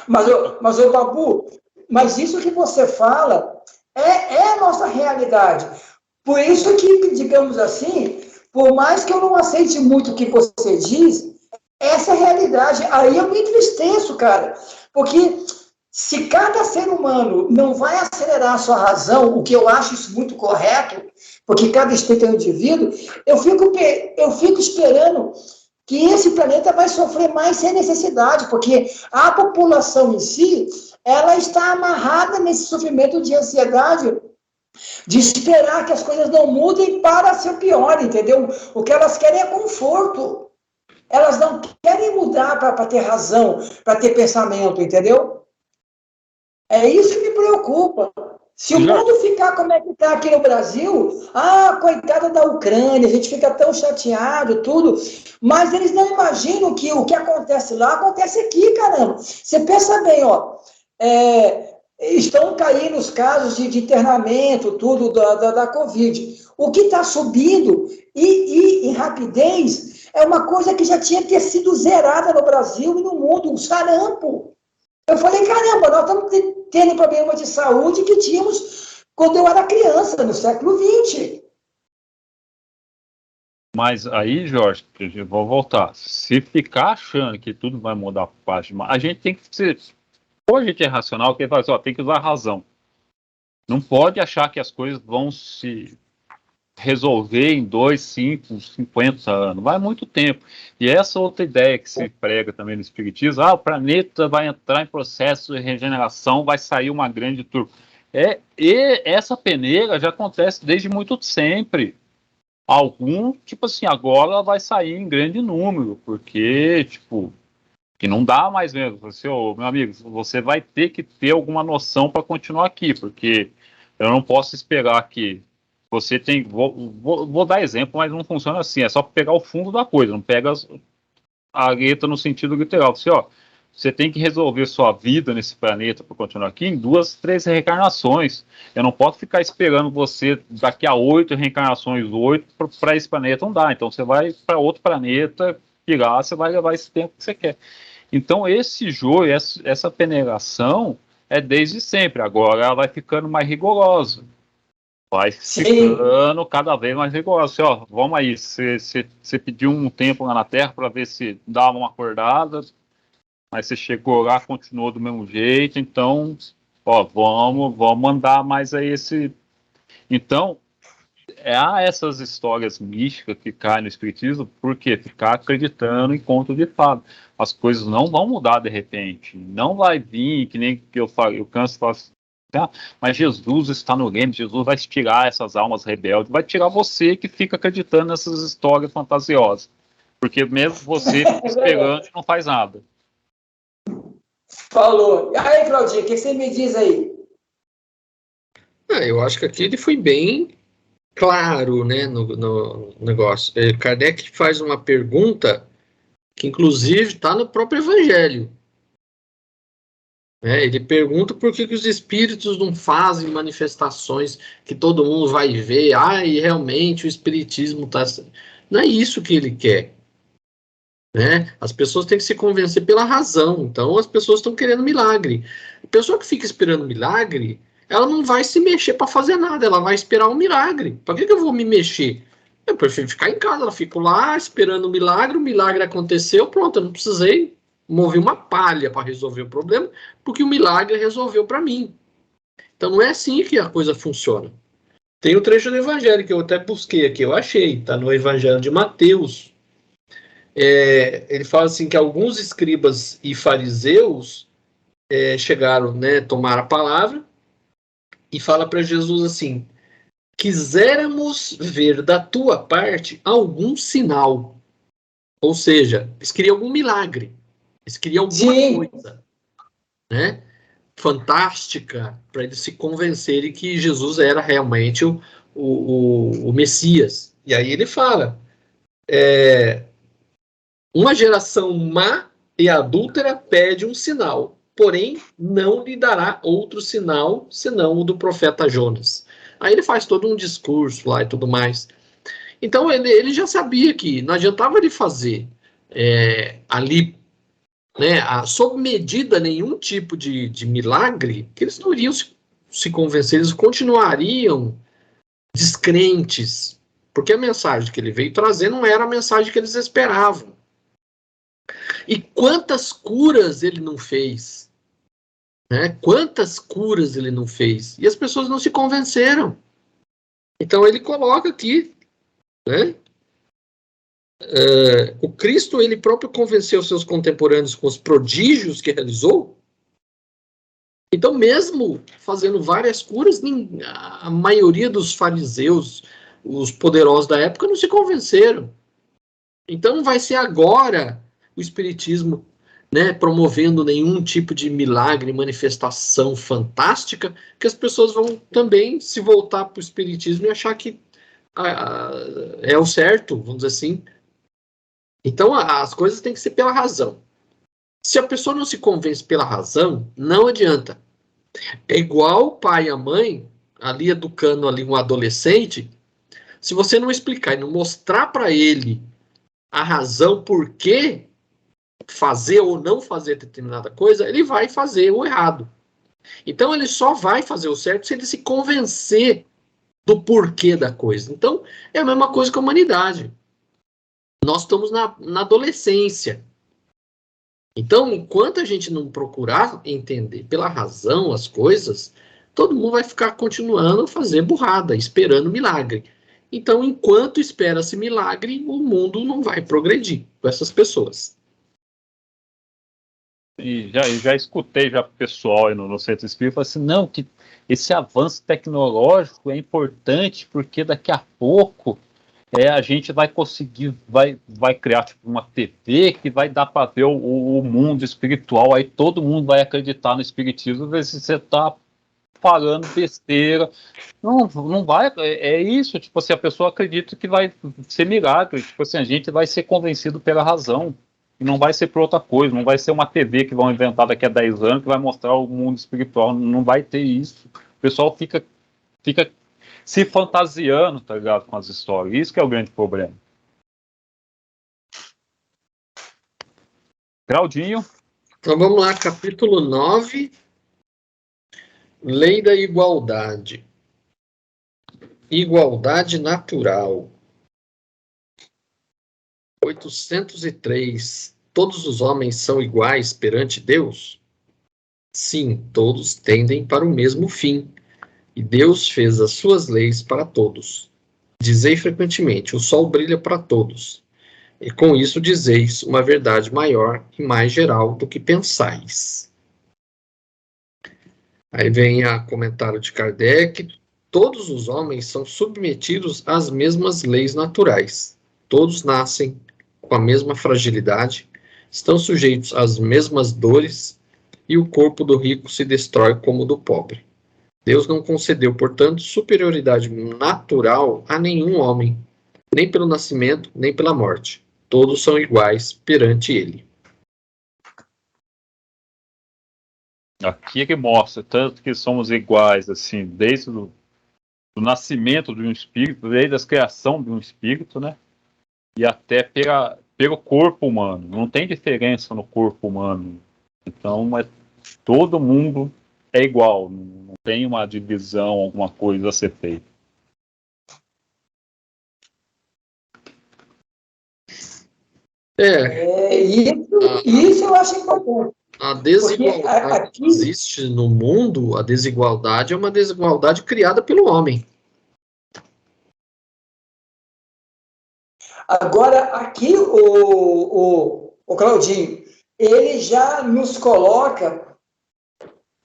mas o Babu, mas isso que você fala é a nossa realidade. Por isso que, digamos assim, por mais que eu não aceite muito o que você diz, essa é a realidade. Aí eu me entristeço, cara. Porque se cada ser humano não vai acelerar a sua razão, o que eu acho isso muito correto, porque cada espírito é um indivíduo, eu fico esperando que esse planeta vai sofrer mais sem necessidade, porque a população em si, ela está amarrada nesse sofrimento de ansiedade, de esperar que as coisas não mudem para ser pior, entendeu? O que elas querem é conforto. Elas não querem mudar para ter razão, para ter pensamento, entendeu? É isso que me preocupa. Se o mundo ficar como é que está aqui no Brasil, coitada da Ucrânia, a gente fica tão chateado, tudo, mas eles não imaginam que o que acontece lá, acontece aqui, caramba. Você pensa bem, estão caindo os casos de internamento, tudo da Covid. O que está subindo em rapidez é uma coisa que já tinha que ter sido zerada no Brasil e no mundo, o sarampo. Eu falei, caramba, nós estamos tendo problema de saúde que tínhamos quando eu era criança, no século XX. Mas aí, Jorge, eu vou voltar. Se ficar achando que tudo vai mudar por parte de... A gente tem que ser... Ou a gente é racional, que fala assim, ó, tem que usar a razão. Não pode achar que as coisas vão se resolver em 2, 5, 50 anos. Vai muito tempo. E essa outra ideia que se prega também no Espiritismo, o planeta vai entrar em processo de regeneração, vai sair uma grande turma. E essa peneira já acontece desde muito sempre. Algum, tipo assim, agora vai sair em grande número, porque, tipo, que não dá mais mesmo. Você, meu amigo, você vai ter que ter alguma noção para continuar aqui, porque eu não posso esperar que você tem... Vou dar exemplo, mas não funciona assim, é só pegar o fundo da coisa, não pega a letra no sentido literal. Você tem que resolver sua vida nesse planeta para continuar aqui em 2, 3 reencarnações. Eu não posso ficar esperando você daqui a 8 reencarnações, 8 para esse planeta, não dá. Então você vai para outro planeta, pirar, você vai levar esse tempo que você quer. Então esse joio, essa peneiração é desde sempre. Agora ela vai ficando mais rigorosa. Vai ficando cada vez mais rigorosa. Vamos aí, você pediu um tempo lá na Terra para ver se dá uma acordada, mas você chegou lá, continuou do mesmo jeito, então, vamos andar mais aí esse... Então, há essas histórias místicas que caem no Espiritismo, porque ficar acreditando em conto de fada. As coisas não vão mudar de repente, não vai vir, que nem que eu canso de falar assim, mas Jesus está no game, Jesus vai tirar essas almas rebeldes, vai tirar você que fica acreditando nessas histórias fantasiosas, porque mesmo você fica esperando e não faz nada. Falou. E aí, Claudinho, o que você me diz aí? Eu acho que aqui ele foi bem claro, né, no negócio. Kardec faz uma pergunta que, inclusive, está no próprio Evangelho. Ele pergunta por que os espíritos não fazem manifestações que todo mundo vai ver. E realmente o espiritismo está... Não é isso que ele quer. As pessoas têm que se convencer pela razão. Então, as pessoas estão querendo milagre. A pessoa que fica esperando milagre, ela não vai se mexer para fazer nada. Ela vai esperar um milagre. Para que eu vou me mexer? Eu prefiro ficar em casa. Ela fica lá esperando o milagre aconteceu, pronto, eu não precisei mover uma palha para resolver o problema, porque o milagre resolveu para mim. Então, não é assim que a coisa funciona. Tem um trecho do Evangelho que eu até busquei aqui, eu achei. Está no Evangelho de Mateus. Ele fala assim que alguns escribas e fariseus chegaram, tomar a palavra e fala para Jesus assim: quiséramos ver da tua parte algum sinal. Ou seja, eles queriam algum milagre, eles queriam alguma coisa, fantástica, para eles se convencerem que Jesus era realmente o Messias. E aí ele fala: uma geração má e adúltera pede um sinal, porém não lhe dará outro sinal senão o do profeta Jonas. Aí ele faz todo um discurso lá e tudo mais. Então ele já sabia que não adiantava ele fazer ali, sob medida, nenhum tipo de milagre, que eles não iriam se convencer, eles continuariam descrentes, porque a mensagem que ele veio trazer não era a mensagem que eles esperavam. E quantas curas ele não fez? Quantas curas ele não fez? E as pessoas não se convenceram. Então ele coloca aqui, o Cristo, ele próprio convenceu seus contemporâneos com os prodígios que realizou. Então, mesmo fazendo várias curas, a maioria dos fariseus, os poderosos da época, não se convenceram. Então, vai ser agora o Espiritismo, promovendo nenhum tipo de milagre, manifestação fantástica, que as pessoas vão também se voltar para o Espiritismo e achar que é o certo, vamos dizer assim. Então, as coisas têm que ser pela razão. Se a pessoa não se convence pela razão, não adianta. É igual o pai e a mãe, ali educando ali um adolescente, se você não explicar e não mostrar para ele a razão por que fazer ou não fazer determinada coisa, ele vai fazer o errado. Então ele só vai fazer o certo se ele se convencer do porquê da coisa. Então é a mesma coisa com a humanidade. Nós estamos na adolescência. Então, enquanto a gente não procurar entender pela razão as coisas, todo mundo vai ficar continuando a fazer burrada, esperando milagre. Então, enquanto espera-se milagre, o mundo não vai progredir com essas pessoas. E já escutei já pessoal aí no centro espírita falar assim, não, que esse avanço tecnológico é importante porque daqui a pouco a gente vai conseguir, vai criar tipo, uma TV que vai dar para ver o mundo espiritual, aí todo mundo vai acreditar no espiritismo, ver se você está falando besteira. Não vai, é isso, tipo assim, a pessoa acredita que vai ser milagre, tipo assim, a gente vai ser convencido pela razão, e não vai ser por outra coisa, não vai ser uma TV que vão inventar daqui a 10 anos que vai mostrar o mundo espiritual, não vai ter isso. O pessoal fica se fantasiando, tá ligado, com as histórias. Isso que é o grande problema. Claudinho. Então vamos lá, capítulo 9, Lei da Igualdade. Igualdade natural. 803. Todos os homens são iguais perante Deus? Sim, todos tendem para o mesmo fim. E Deus fez as suas leis para todos. Dizei frequentemente, o sol brilha para todos. E com isso dizeis uma verdade maior e mais geral do que pensais. Aí vem o comentário de Kardec. Todos os homens são submetidos às mesmas leis naturais. Todos nascem com a mesma fragilidade, estão sujeitos às mesmas dores, e o corpo do rico se destrói como o do pobre. Deus não concedeu, portanto, superioridade natural a nenhum homem, nem pelo nascimento, nem pela morte. Todos são iguais perante ele. Aqui é que mostra, tanto que somos iguais, assim, desde o do nascimento de um espírito, desde a criação de um espírito, né? E até pelo corpo humano. Não tem diferença no corpo humano. Então, todo mundo é igual. Não tem uma divisão, alguma coisa a ser feita. Isso eu acho importante. A desigualdade que existe no mundo, a desigualdade é uma desigualdade criada pelo homem. Agora, aqui, o Claudinho, ele já nos coloca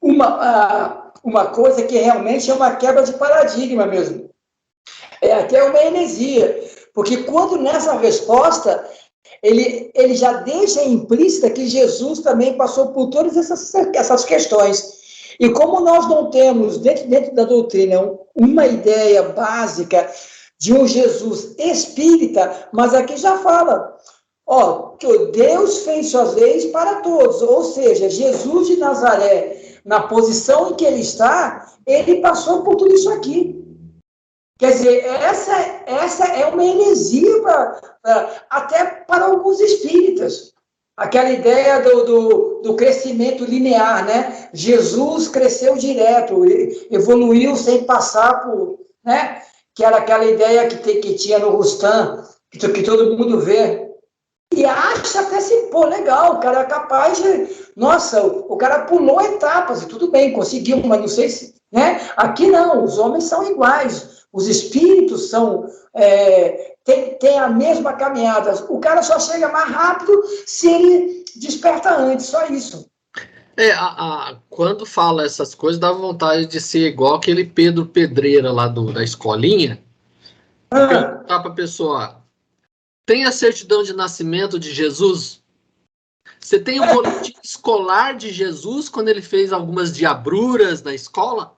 uma coisa que realmente é uma quebra de paradigma mesmo. É até uma heresia, porque quando nessa resposta, ele já deixa implícita que Jesus também passou por todas essas questões. E como nós não temos, dentro da doutrina, uma ideia básica de um Jesus espírita, mas aqui já fala, que Deus fez suas leis para todos, ou seja, Jesus de Nazaré, na posição em que ele está, ele passou por tudo isso aqui. Quer dizer, essa é uma heresia até para alguns espíritas. Aquela ideia do crescimento linear, né? Jesus cresceu direto, evoluiu sem passar por... né? Que era aquela ideia que tinha no Rustam, que todo mundo vê. E acha até assim, legal, o cara é capaz de... Nossa, o cara pulou etapas, e tudo bem, conseguiu, mas não sei se... né? Aqui não, os homens são iguais, os espíritos têm a mesma caminhada. O cara só chega mais rápido se ele desperta antes, só isso. Quando fala essas coisas, dá vontade de ser igual aquele Pedro Pedreira lá da escolinha. Perguntar para a pessoa, tem a certidão de nascimento de Jesus? Você tem o boletim escolar de Jesus quando ele fez algumas diabruras na escola?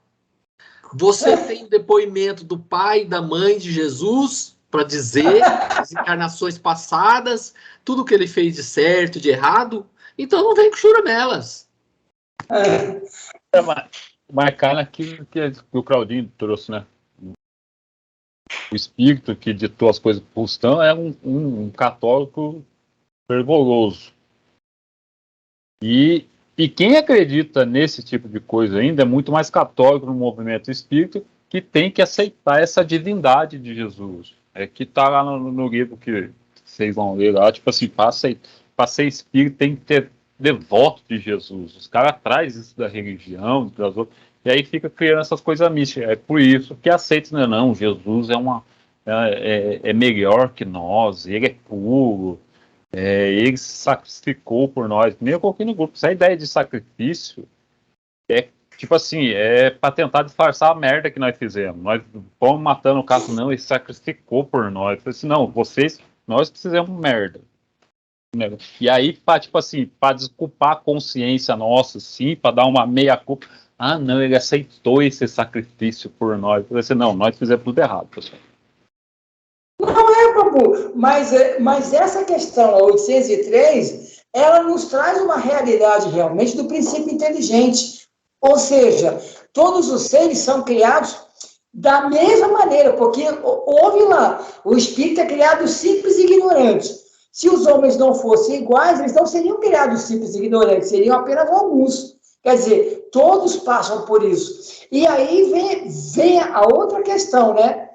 Você tem o depoimento do pai e da mãe de Jesus para dizer as encarnações passadas, tudo que ele fez de certo, de errado? Então não vem com churamelas. marcar naquilo que o Claudinho trouxe, né? O espírito que ditou as coisas para o Rustão é um católico fervoroso. E quem acredita nesse tipo de coisa ainda é muito mais católico no movimento espírita, que tem que aceitar essa divindade de Jesus. É que está lá no livro que vocês vão ler lá, tipo assim, para ser espírita tem que ter devoto de Jesus. Os caras trazem isso da religião, das outras, e aí fica criando essas coisas místicas. É por isso que aceita, né? Não, Jesus é melhor que nós, ele é puro, ele se sacrificou por nós. Nem eu coloquei no grupo. Essa ideia de sacrifício é tipo assim, é para tentar disfarçar a merda que nós fizemos. Nós fomos matando o cara, não, ele sacrificou por nós. Eu falei assim, não, nós fizemos merda. E aí, tipo assim, para desculpar a consciência nossa, sim, para dar uma meia-culpa. Ah, não, ele aceitou esse sacrifício por nós. Eu falei assim, não, nós fizemos tudo errado, pessoal. Não Babu, mas essa questão, a 803, ela nos traz uma realidade realmente do princípio inteligente. Ou seja, todos os seres são criados da mesma maneira, porque houve lá, o espírito é criado simples e ignorante. Se os homens não fossem iguais, eles não seriam criados simples e ignorantes, seriam apenas alguns. Quer dizer, todos passam por isso. E aí vem a outra questão, né?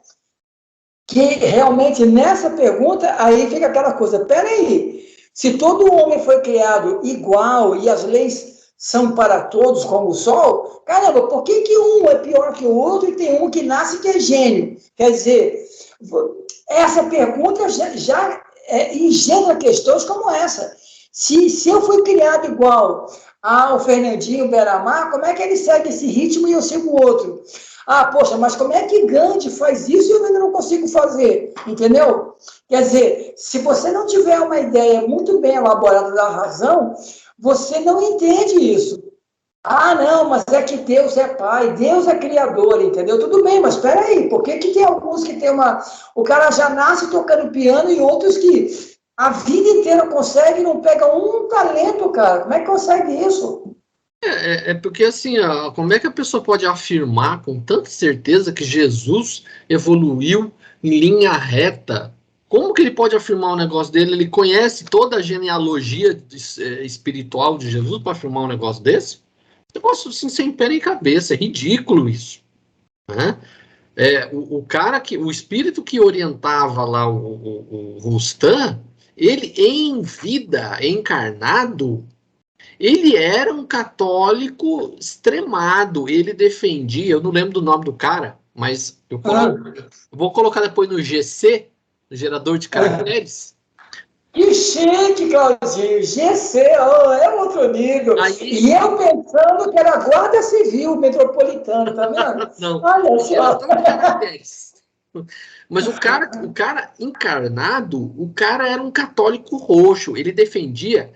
Que realmente nessa pergunta, aí fica aquela coisa, peraí, se todo homem foi criado igual e as leis são para todos como o sol, caramba, por que um é pior que o outro e tem um que nasce que é gênio? Quer dizer, essa pergunta já engendra questões como essa. Se eu fui criado igual ao Fernandinho Beiramar, como é que ele segue esse ritmo e eu sigo o outro? Ah, poxa, mas como é que Gandhi faz isso e eu ainda não consigo fazer? Entendeu? Quer dizer, se você não tiver uma ideia muito bem elaborada da razão, você não entende isso. Ah, não, mas é que Deus é pai, Deus é criador, entendeu? Tudo bem, mas espera aí, por que tem alguns que tem uma... O cara já nasce tocando piano e outros que a vida inteira consegue e não pega um talento, cara? Como é que consegue isso? Porque assim, como é que a pessoa pode afirmar com tanta certeza que Jesus evoluiu em linha reta? Como que ele pode afirmar um negócio dele? Ele conhece toda a genealogia espiritual de Jesus para afirmar um negócio desse? Negócio assim, sem pé nem cabeça, é ridículo isso. Né? O espírito que orientava lá o Rustam, ele em vida, encarnado, ele era um católico extremado. Ele defendia, eu não lembro do nome do cara, mas eu vou colocar depois no GC, no gerador de caracteres. Que chique, Claudinho. GC, é outro nível. Aí, e eu pensando que era Guarda Civil Metropolitana, tá vendo? Não, olha só. Mas o cara encarnado, o cara era um católico roxo. Ele defendia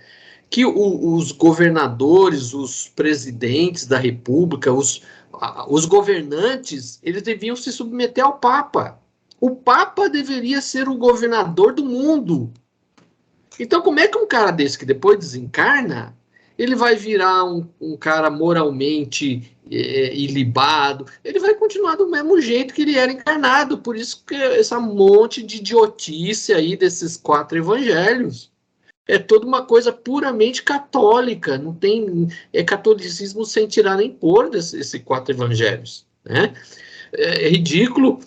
que os governadores, os presidentes da república, os governantes, eles deviam se submeter ao Papa. O Papa deveria ser o governador do mundo. Então, como é que um cara desse que depois desencarna, ele vai virar um cara moralmente ilibado? Ele vai continuar do mesmo jeito que ele era encarnado. Por isso que essa monte de idiotice aí desses 4 evangelhos. É toda uma coisa puramente católica, não tem catolicismo sem tirar nem pôr desses 4 evangelhos, né? É ridículo.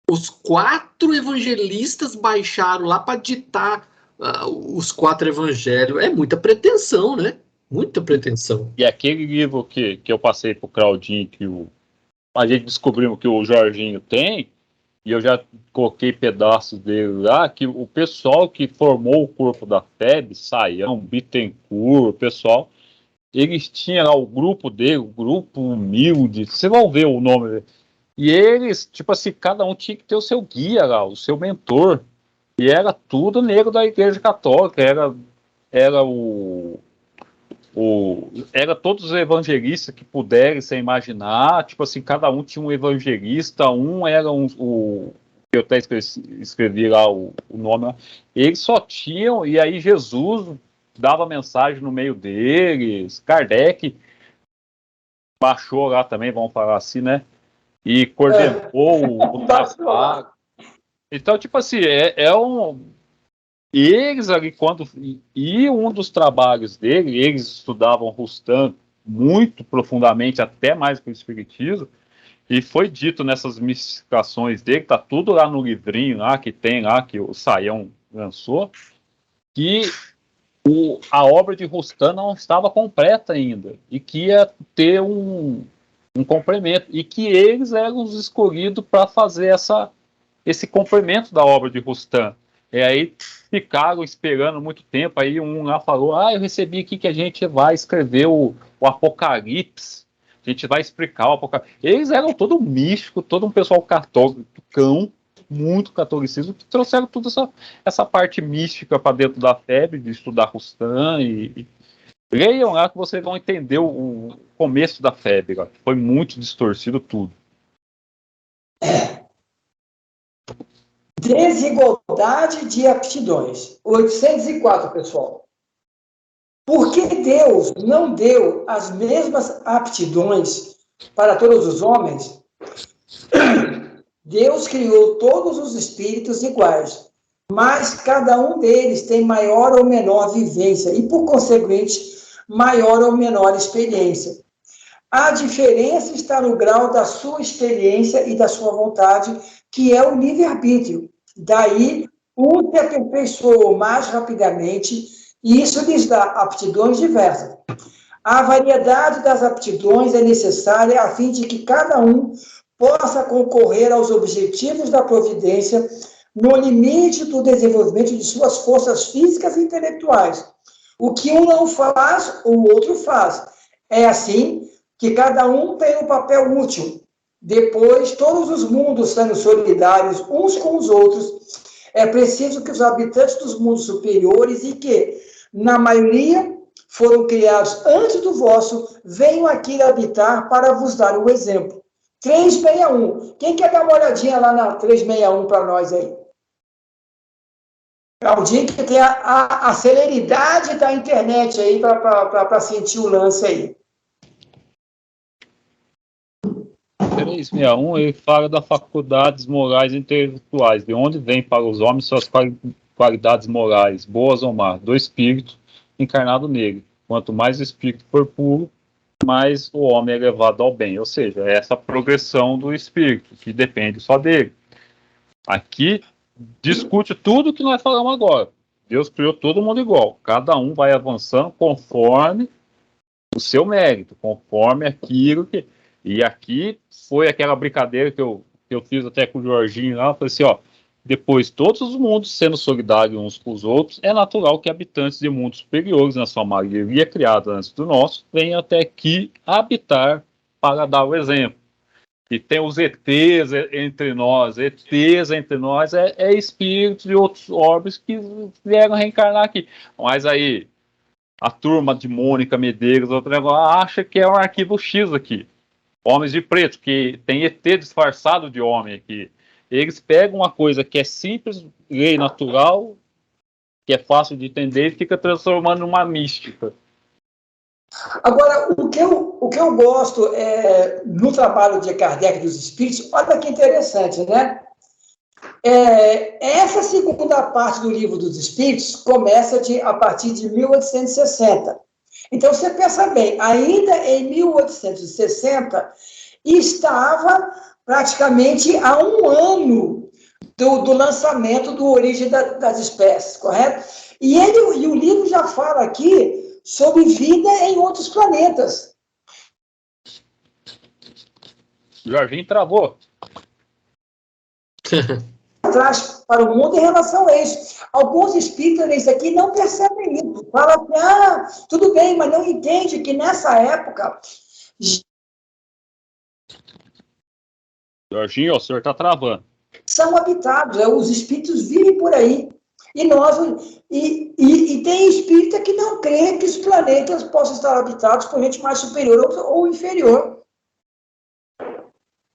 Os 4 evangelistas baixaram lá para ditar os 4 evangelhos. É muita pretensão, né? Muita pretensão. E aquele livro que eu passei pro Claudinho, que a gente descobriu que o Jorginho tem, e eu já coloquei pedaços dele lá, que o pessoal que formou o corpo da FEB, Saião, Bittencourt, o pessoal, eles tinham lá o grupo dele, o grupo humilde, vocês vão ver o nome dele. E eles, tipo assim, cada um tinha que ter o seu guia lá, o seu mentor. E era tudo negro da Igreja Católica, era era todos os evangelistas que puderem se imaginar, tipo assim, cada um tinha um evangelista, um era eu até escrevi lá o nome, eles só tinham, e aí Jesus dava mensagem no meio deles, Kardec, baixou lá também, vamos falar assim, né? E coordenou o trabalho. Então, tipo assim, eles ali, e um dos trabalhos dele, eles estudavam Rustam muito profundamente, até mais que o Espiritismo, e foi dito nessas mistificações dele, tá tudo lá no livrinho lá, que tem lá, que o Saião lançou, que a obra de Rustam não estava completa ainda, e que ia ter um complemento, e que eles eram os escolhidos para fazer esse complemento da obra de Rustam. E aí ficaram esperando muito tempo, aí um lá falou, eu recebi aqui que a gente vai escrever o Apocalipse, a gente vai explicar o Apocalipse. Eles eram todo místico, todo um pessoal católico, muito catolicismo, que trouxeram toda essa parte mística para dentro da febre, de estudar Rustam, e leiam lá que vocês vão entender o começo da febre, lá. Foi muito distorcido tudo. Desigualdade de aptidões. 804, pessoal. Porque Deus não deu as mesmas aptidões para todos os homens, Deus criou todos os espíritos iguais, mas cada um deles tem maior ou menor vivência e, por conseguinte, maior ou menor experiência. A diferença está no grau da sua experiência e da sua vontade, que é o livre-arbítrio. Daí, um se aperfeiçoou mais rapidamente e isso lhes dá aptidões diversas. A variedade das aptidões é necessária a fim de que cada um possa concorrer aos objetivos da providência no limite do desenvolvimento de suas forças físicas e intelectuais. O que um não faz, o outro faz. É assim que cada um tem um papel útil. Depois, todos os mundos sendo solidários uns com os outros, é preciso que os habitantes dos mundos superiores e que, na maioria, foram criados antes do vosso, venham aqui habitar para vos dar o exemplo. 361. Quem quer dar uma olhadinha lá na 361 para nós aí? Claudinho, que tem a celeridade da internet aí para sentir o lance aí. 361, ele fala das faculdades morais e intelectuais, de onde vem para os homens suas qualidades morais, boas ou más, do espírito encarnado nele. Quanto mais o espírito for puro, mais o homem é levado ao bem. Ou seja, é essa progressão do espírito, que depende só dele. Aqui discute tudo que nós falamos agora. Deus criou todo mundo igual. Cada um vai avançando conforme o seu mérito, conforme aquilo que... E aqui foi aquela brincadeira que eu fiz até com o Jorginho lá, eu falei assim, depois todos os mundos sendo solidários uns com os outros, é natural que habitantes de mundos superiores, na sua maioria criados antes do nosso, venham até aqui habitar para dar o exemplo. E tem os ETs entre nós é espíritos de outros orbes que vieram reencarnar aqui. Mas aí, a turma de Mônica Medeiros, outro negócio, acha que é um arquivo X aqui. Homens de preto, que tem ET disfarçado de homem aqui. Eles pegam uma coisa que é simples, lei natural, que é fácil de entender, e fica transformando numa mística. Agora, o que eu gosto no trabalho de Kardec dos Espíritos, olha que interessante, né? Essa segunda parte do Livro dos Espíritos começa a partir de 1860. Então, você pensa bem, ainda em 1860, estava praticamente a um ano do lançamento do Origem das Espécies, correto? E o livro já fala aqui sobre vida em outros planetas. Jorginho travou. Traz para o mundo em relação a isso. Alguns espíritas nesse aqui não percebem isso. Falam assim, tudo bem, mas não entende que nessa época... Jorginho, o senhor está travando. São habitados, os espíritos vivem por aí. E tem espírita que não crê que os planetas possam estar habitados por gente mais superior ou inferior.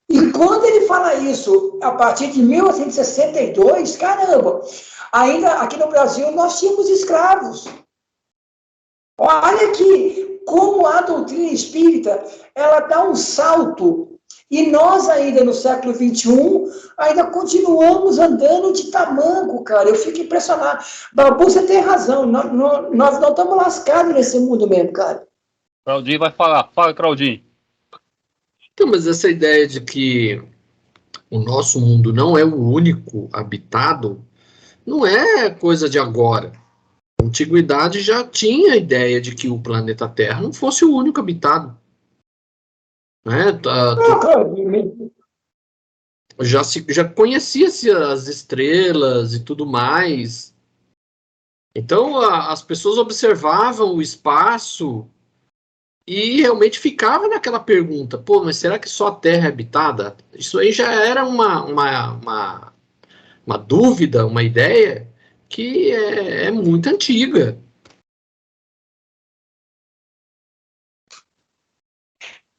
E quando ele fala isso, a partir de 1862, caramba, ainda aqui no Brasil nós tínhamos escravos. Olha que como a doutrina espírita, ela dá um salto, e nós ainda no século XXI, ainda continuamos andando de tamanco, cara. Eu fico impressionado. Babu, você tem razão, nós não estamos lascados nesse mundo mesmo, cara. Claudinho vai falar. Fala, Claudinho. Então, mas essa ideia de que o nosso mundo não é o único habitado, não é coisa de agora. A antiguidade já tinha a ideia de que o planeta Terra não fosse o único habitado. Né? Não, cara, Já conhecia-se as estrelas e tudo mais. Então, as pessoas observavam o espaço e realmente ficava naquela pergunta, pô, mas será que só a Terra é habitada? Isso aí já era uma dúvida, uma ideia que é muito antiga.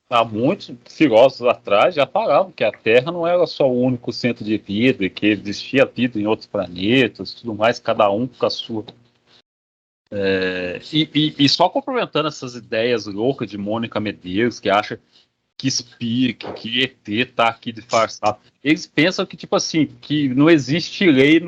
Há muitos filósofos atrás já falavam que a Terra não era só o único centro de vida, e que existia vida em outros planetas, tudo mais, cada um com a sua. E só complementando essas ideias loucas de Mônica Medeiros, que acha que que ET tá aqui disfarçado. Eles pensam que, tipo assim, que não existe lei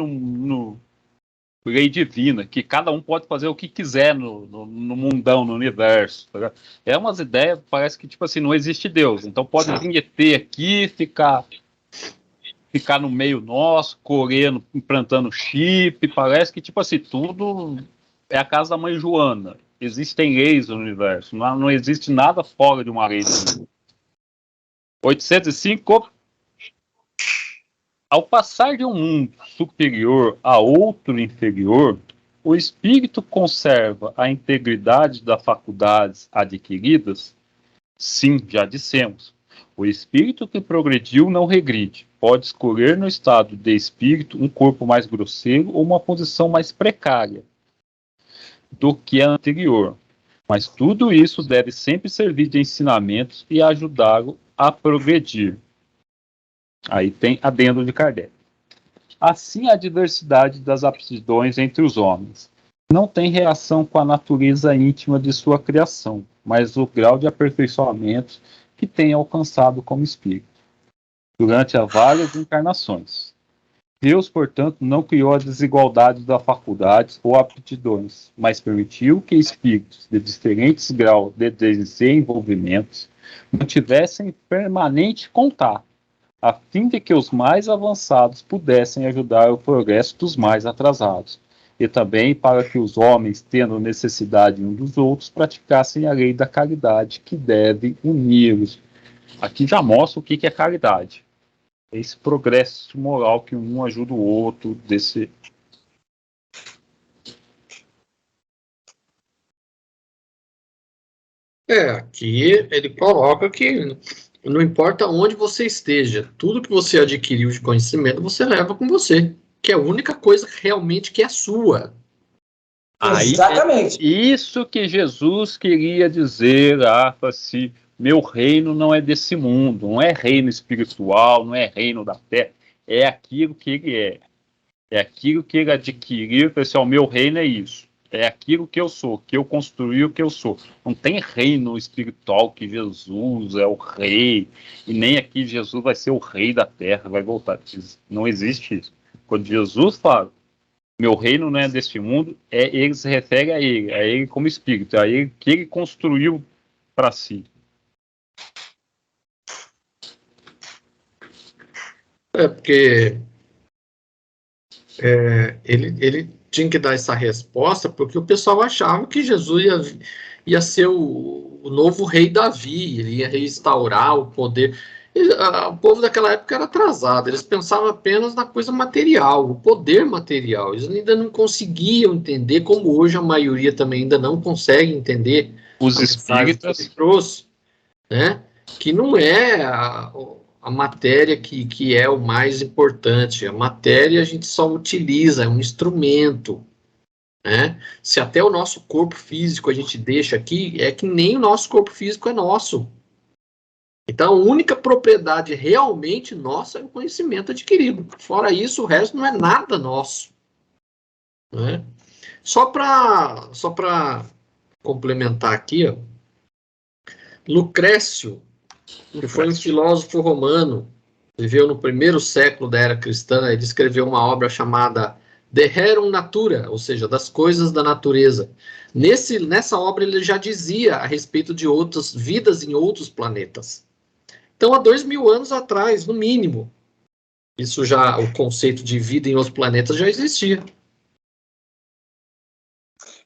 lei divina, que cada um pode fazer o que quiser no mundão, no universo. Tá? É umas ideias, parece que, tipo assim, não existe Deus. Então pode vir ET aqui, ficar no meio nosso, correndo, implantando chip, parece que, tipo assim, tudo é a casa da mãe Joana. Existem leis no universo, não existe nada fora de uma lei. 805. Ao passar de um mundo superior a outro inferior, o espírito conserva a integridade das faculdades adquiridas? Sim, já dissemos. O espírito que progrediu não regride. Pode escolher no estado de espírito um corpo mais grosseiro ou uma posição mais precária do que a anterior. Mas tudo isso deve sempre servir de ensinamentos e ajudá-lo a progredir. Aí tem adendo de Kardec. Assim, a diversidade das aptidões entre os homens não tem reação com a natureza íntima de sua criação, mas o grau de aperfeiçoamento que tem alcançado como espírito, durante as várias encarnações. Deus, portanto, não criou a desigualdade das faculdades ou aptidões, mas permitiu que espíritos de diferentes graus de desenvolvimento mantivessem permanente contato, a fim de que os mais avançados pudessem ajudar o progresso dos mais atrasados, e também para que os homens, tendo necessidade uns dos outros, praticassem a lei da caridade, que deve uni-los. Aqui já mostra o que é caridade. É esse progresso moral que um ajuda o outro, desse... Aqui ele coloca que não importa onde você esteja, tudo que você adquiriu de conhecimento, você leva com você, que é a única coisa realmente que é sua. Aí, exatamente. Isso que Jesus queria dizer, assim, meu reino não é desse mundo, não é reino espiritual, não é reino da terra, é aquilo que ele é. É aquilo que ele adquiriu, pessoal, meu reino é isso. É aquilo que eu sou, que eu construí o que eu sou. Não tem reino espiritual que Jesus é o rei, e nem aqui Jesus vai ser o rei da terra, vai voltar. Não existe isso. Quando Jesus fala, meu reino não é deste mundo, ele se refere a ele como espírito, a ele que ele construiu para si. Porque ele tinha que dar essa resposta porque o pessoal achava que Jesus ia ser o novo rei Davi, ele ia restaurar o poder. O povo daquela época era atrasado, eles pensavam apenas na coisa material, o poder material. Eles ainda não conseguiam entender, como hoje a maioria também ainda não consegue entender os espíritas que ele trouxe, né? Que não é a matéria que é o mais importante. A matéria a gente só utiliza, é um instrumento. Né? Se até o nosso corpo físico a gente deixa aqui, é que nem o nosso corpo físico é nosso. Então, a única propriedade realmente nossa é o conhecimento adquirido. Fora isso, o resto não é nada nosso. Né? Só para complementar aqui, ó, Lucrécio, que foi um filósofo romano, viveu no primeiro século da era cristã, ele escreveu uma obra chamada De Rerum Natura, ou seja, das coisas da natureza. Nessa obra ele já dizia a respeito de outras vidas em outros planetas. Então, há 2000 anos atrás, no mínimo, isso já, o conceito de vida em outros planetas já existia.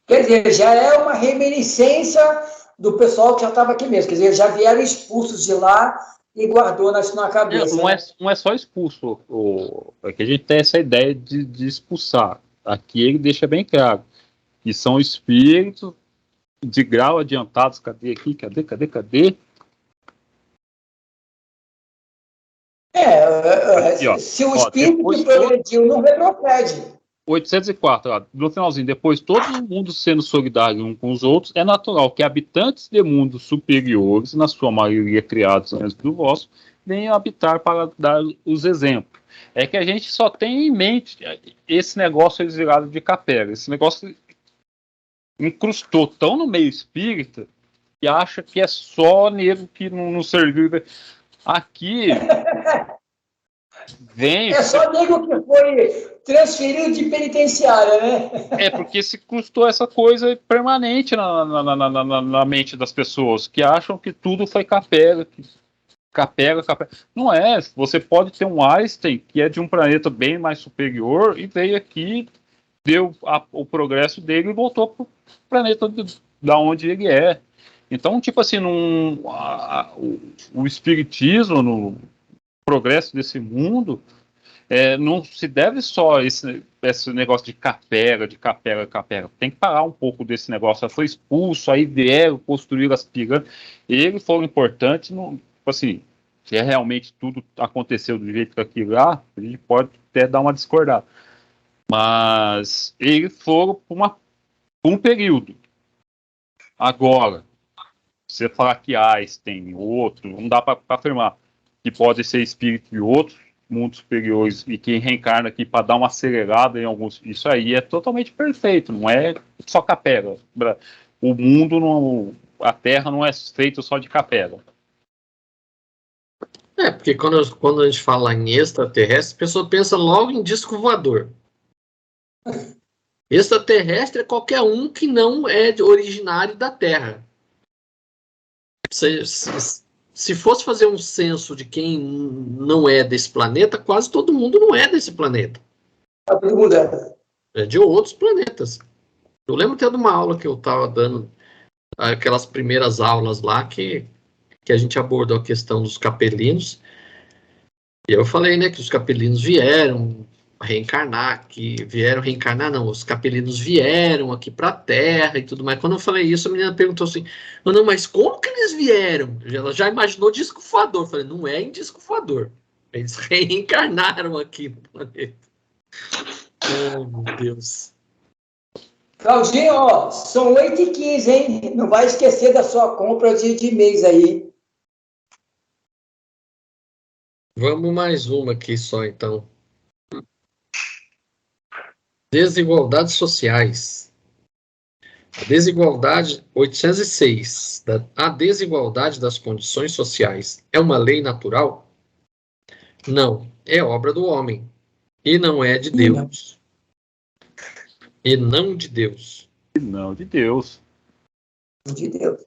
Quer dizer, já é uma reminiscência do pessoal que já estava aqui mesmo. Quer dizer, já vieram expulsos de lá e guardou na cabeça. Não é só expulso. É que a gente tem essa ideia de expulsar. Aqui ele deixa bem claro que são espíritos de grau adiantados. Cadê aqui? Cadê? Aqui, ó. Se o espírito que progrediu não retrocede. 804, ó, no finalzinho, depois todo mundo sendo solidário uns com os outros, é natural que habitantes de mundos superiores, na sua maioria criados antes do vosso, venham habitar para dar os exemplos. É que a gente só tem em mente esse negócio exilado de capela. Esse negócio incrustou tão no meio espírita que acha que é só nego que não serviu. Aqui vem. É só nego que foi transferido de penitenciária, né? É porque se custou essa coisa permanente na mente das pessoas, que acham que tudo foi capela. Capela. Não é. Você pode ter um Einstein que é de um planeta bem mais superior e veio aqui, deu o progresso dele e voltou para o planeta da onde ele é. Então, tipo assim, o espiritismo, no progresso desse mundo, não se deve só esse negócio de capela. Tem que parar um pouco desse negócio. Foi expulso, aí vieram construir as pirâmides. Eles foram importantes, tipo assim, se realmente tudo aconteceu do jeito que aquilo lá, a gente pode até dar uma discordada. Mas eles foram por um período. Agora, você falar que Einstein, outro, não dá para afirmar que pode ser espírito de outros mundos superiores e que reencarna aqui para dar uma acelerada em alguns. Isso aí é totalmente perfeito, não é só capela. O mundo, a Terra não é feita só de capela. Porque quando a gente fala em extraterrestre, a pessoa pensa logo em disco voador. Extraterrestre é qualquer um que não é originário da Terra. Se fosse fazer um censo de quem não é desse planeta, quase todo mundo não é desse planeta. É de outros planetas. Eu lembro até de uma aula que eu estava dando, aquelas primeiras aulas lá, que a gente abordou a questão dos capelinos. E eu falei, né, que os capelinos vieram reencarnar, os capelinos vieram aqui para a Terra e tudo mais. Quando eu falei isso, a menina perguntou assim, não, mas como que eles vieram? Ela já imaginou disco voador. Eu falei, não é em disco voador. Eles reencarnaram aqui no planeta. Oh, meu Deus. Claudinho, ó, são 8h15, hein? Não vai esquecer da sua compra de mês aí. Vamos mais uma aqui só, então. Desigualdades sociais. A desigualdade 806. A desigualdade das condições sociais é uma lei natural? Não, é obra do homem. E não é de Deus. E não de Deus. E não de Deus. De Deus.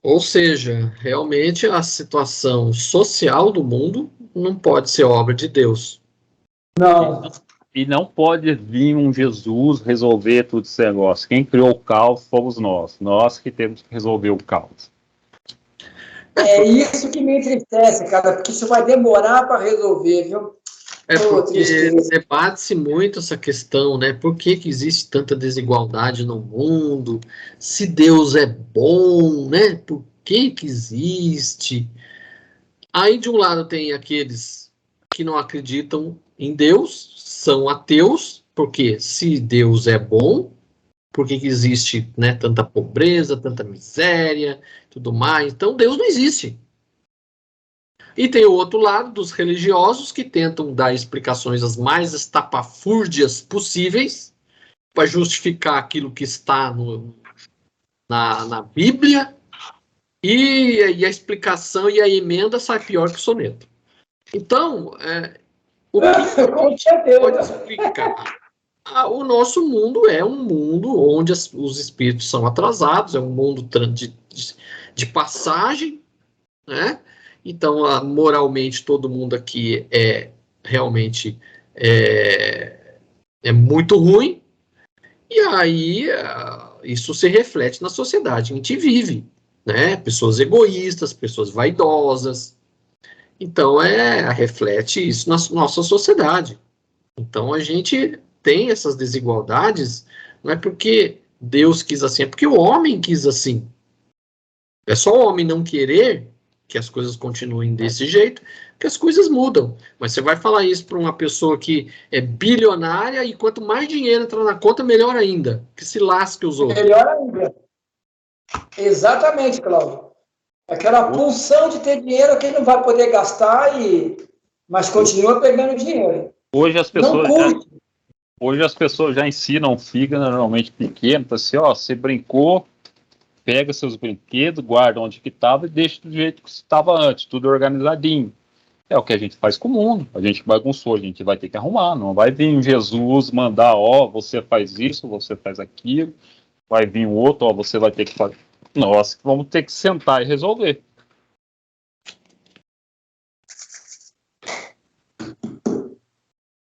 Ou seja, realmente a situação social do mundo não pode ser obra de Deus. Não. E não pode vir um Jesus resolver tudo esse negócio. Quem criou o caos fomos nós. Nós que temos que resolver o caos. É isso que me entristece, cara, porque isso vai demorar para resolver, viu? Porque debate-se muito essa questão, né? Por que existe tanta desigualdade no mundo? Se Deus é bom, né? Por que existe? Aí, de um lado, tem aqueles que não acreditam em Deus, são ateus, porque se Deus é bom, por que existe, né, tanta pobreza, tanta miséria, tudo mais? Então, Deus não existe. E tem o outro lado dos religiosos que tentam dar explicações as mais estapafúrdias possíveis para justificar aquilo que está na Bíblia, e a explicação e a emenda sai pior que o soneto. Então, o que pode explicar? O nosso mundo é um mundo onde os espíritos são atrasados, é um mundo de passagem, né? Então, moralmente, todo mundo aqui realmente muito ruim, e aí isso se reflete na sociedade. A gente vive, né? Pessoas egoístas, pessoas vaidosas. Então, reflete isso na nossa sociedade. Então, a gente tem essas desigualdades, não é porque Deus quis assim, é porque o homem quis assim. É só o homem não querer que as coisas continuem desse jeito, que as coisas mudam. Mas você vai falar isso para uma pessoa que é bilionária e quanto mais dinheiro entrar na conta, melhor ainda. Que se lasque os outros. Melhor ainda. Exatamente, Cláudio. Aquela pulsão de ter dinheiro que não vai poder gastar, mas continua pegando dinheiro. Hoje as pessoas já ensinam filho normalmente pequeno, assim, você brincou, pega seus brinquedos, guarda onde que estava e deixa do jeito que estava antes, tudo organizadinho. É o que a gente faz com o mundo. A gente bagunçou, a gente vai ter que arrumar. Não vai vir um Jesus mandar, você faz isso, você faz aquilo. Vai vir um outro, você vai ter que fazer. Nós vamos ter que sentar e resolver.